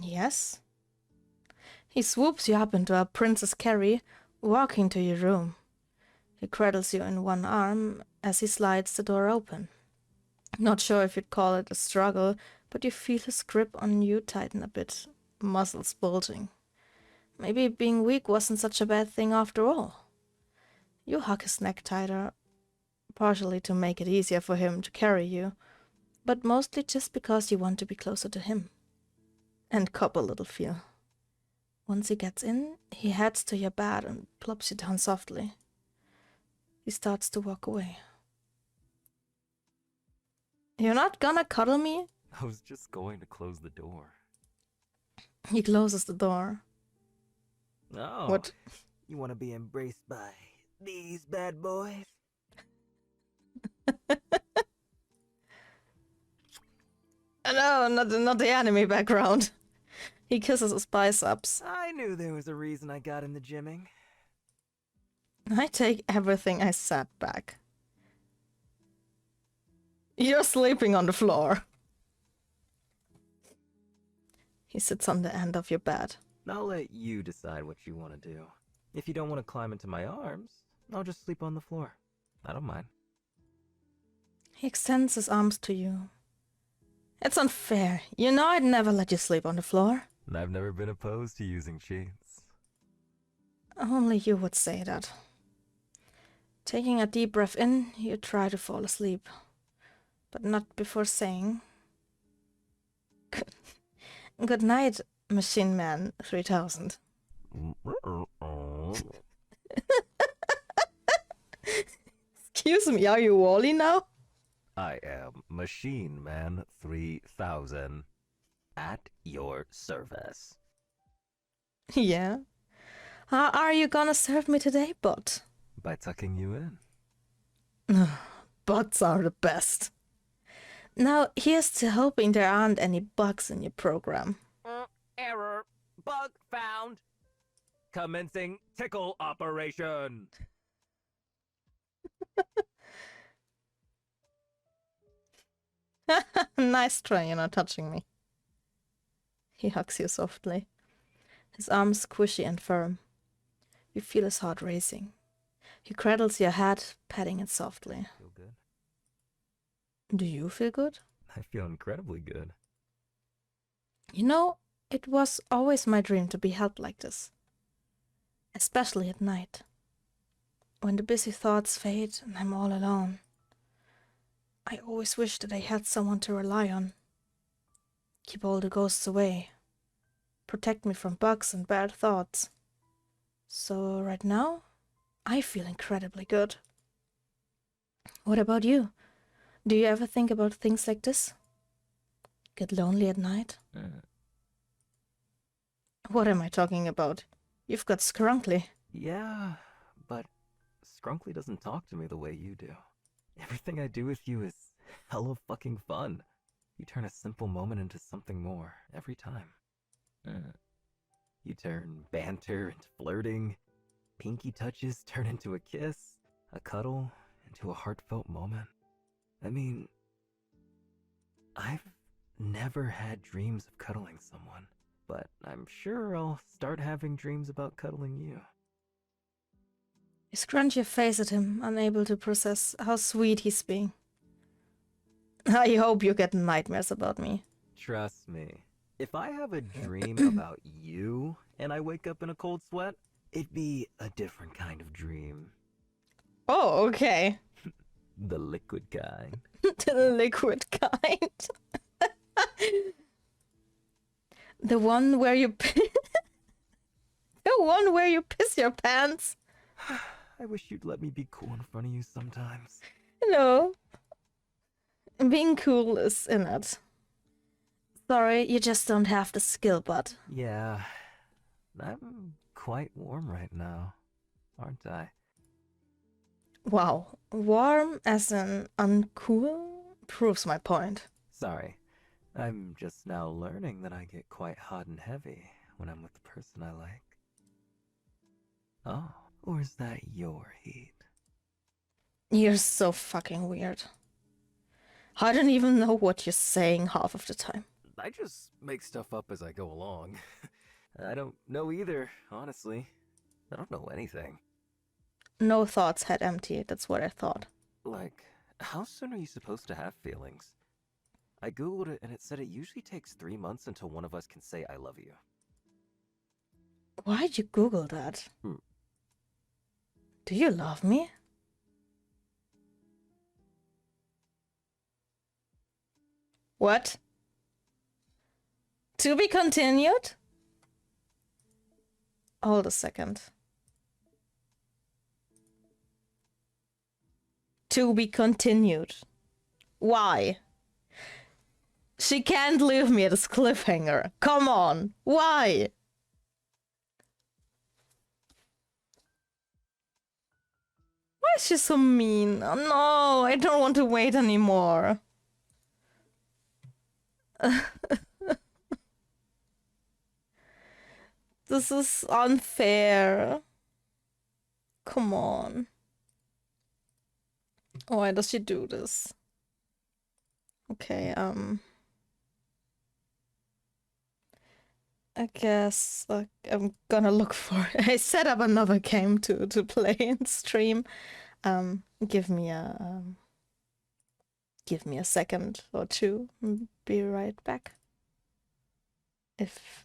Yes? He swoops you up into a princess carry, walking to your room. He cradles you in one arm as he slides the door open. Not sure if you'd call it a struggle, but you feel his grip on you tighten a bit, muscles bulging. Maybe being weak wasn't such a bad thing after all. You hug his neck tighter, partially to make it easier for him to carry you, but mostly just because you want to be closer to him. And cop a little feel. Once he gets in, he heads to your bed and plops you down softly. He starts to walk away. You're not gonna cuddle me? I was just going to close the door. He closes the door. Oh. What? You want to be embraced by these bad boys? No, not the anime background. He kisses his biceps. I knew there was a reason I got into gymming. I take everything I said back. You're sleeping on the floor. He sits on the end of your bed. I'll let you decide what you want to do. If you don't want to climb into my arms, I'll just sleep on the floor. I don't mind. He extends his arms to you. It's unfair. You know I'd never let you sleep on the floor. I've never been opposed to using sheets. Only you would say that. Taking a deep breath in, you try to fall asleep. But not before saying... Good night, Machine Man 3000. Excuse me, are you Wally now? I am Machine Man 3000. At your service. Yeah. How are you gonna serve me today, bot? By tucking you in. Bots are the best. Now, here's to hoping there aren't any bugs in your program. Error. Bug found. Commencing tickle operation. Nice try, you're not touching me. He hugs you softly, his arms squishy and firm. You feel his heart racing. He cradles your head, patting it softly. Feel good? Do you feel good? I feel incredibly good. You know, it was always my dream to be held like this. Especially at night. When the busy thoughts fade and I'm all alone. I always wish that I had someone to rely on. Keep all the ghosts away. Protect me from bugs and bad thoughts. So right now, I feel incredibly good. What about you? Do you ever think about things like this? Get lonely at night? What am I talking about? You've got Skrunkly. Yeah, but Skrunkly doesn't talk to me the way you do. Everything I do with you is hella fucking fun. You turn a simple moment into something more every time. You turn banter into flirting, pinky touches turn into a kiss, a cuddle into a heartfelt moment. I mean, I've never had dreams of cuddling someone, but I'm sure I'll start having dreams about cuddling you. You scrunch your face at him, unable to process how sweet he's being. I hope you get nightmares about me. Trust me, if I have a dream about you and I wake up in a cold sweat, it'd be a different kind of dream. Oh, okay. The liquid kind. The liquid kind. The one where you the one where you piss your pants. I wish you'd let me be cool in front of you sometimes. No. Being cool is in it. Sorry, you just don't have the skill, bud. Yeah, I'm quite warm right now, aren't I? Wow. Warm as in uncool proves my point. Sorry, I'm just now learning that I get quite hot and heavy when I'm with the person I like. Oh, or is that your heat? You're so fucking weird. I don't even know what you're saying half of the time. I just make stuff up as I go along. I don't know either, honestly. I don't know anything. No thoughts head empty, that's what I thought. Like, how soon are you supposed to have feelings? I googled it and it said it usually takes 3 months until one of us can say I love you. Why'd you Google that? Do you love me? What? To be continued? Hold a second. To be continued. Why? She can't leave me at this cliffhanger. Come on. Why? Why is she so mean? Oh no, I don't want to wait anymore. This is unfair. Come on. Why does she do this? Okay, I guess I'm gonna look for I set up another game to play and stream. Give me a second or two and be right back. If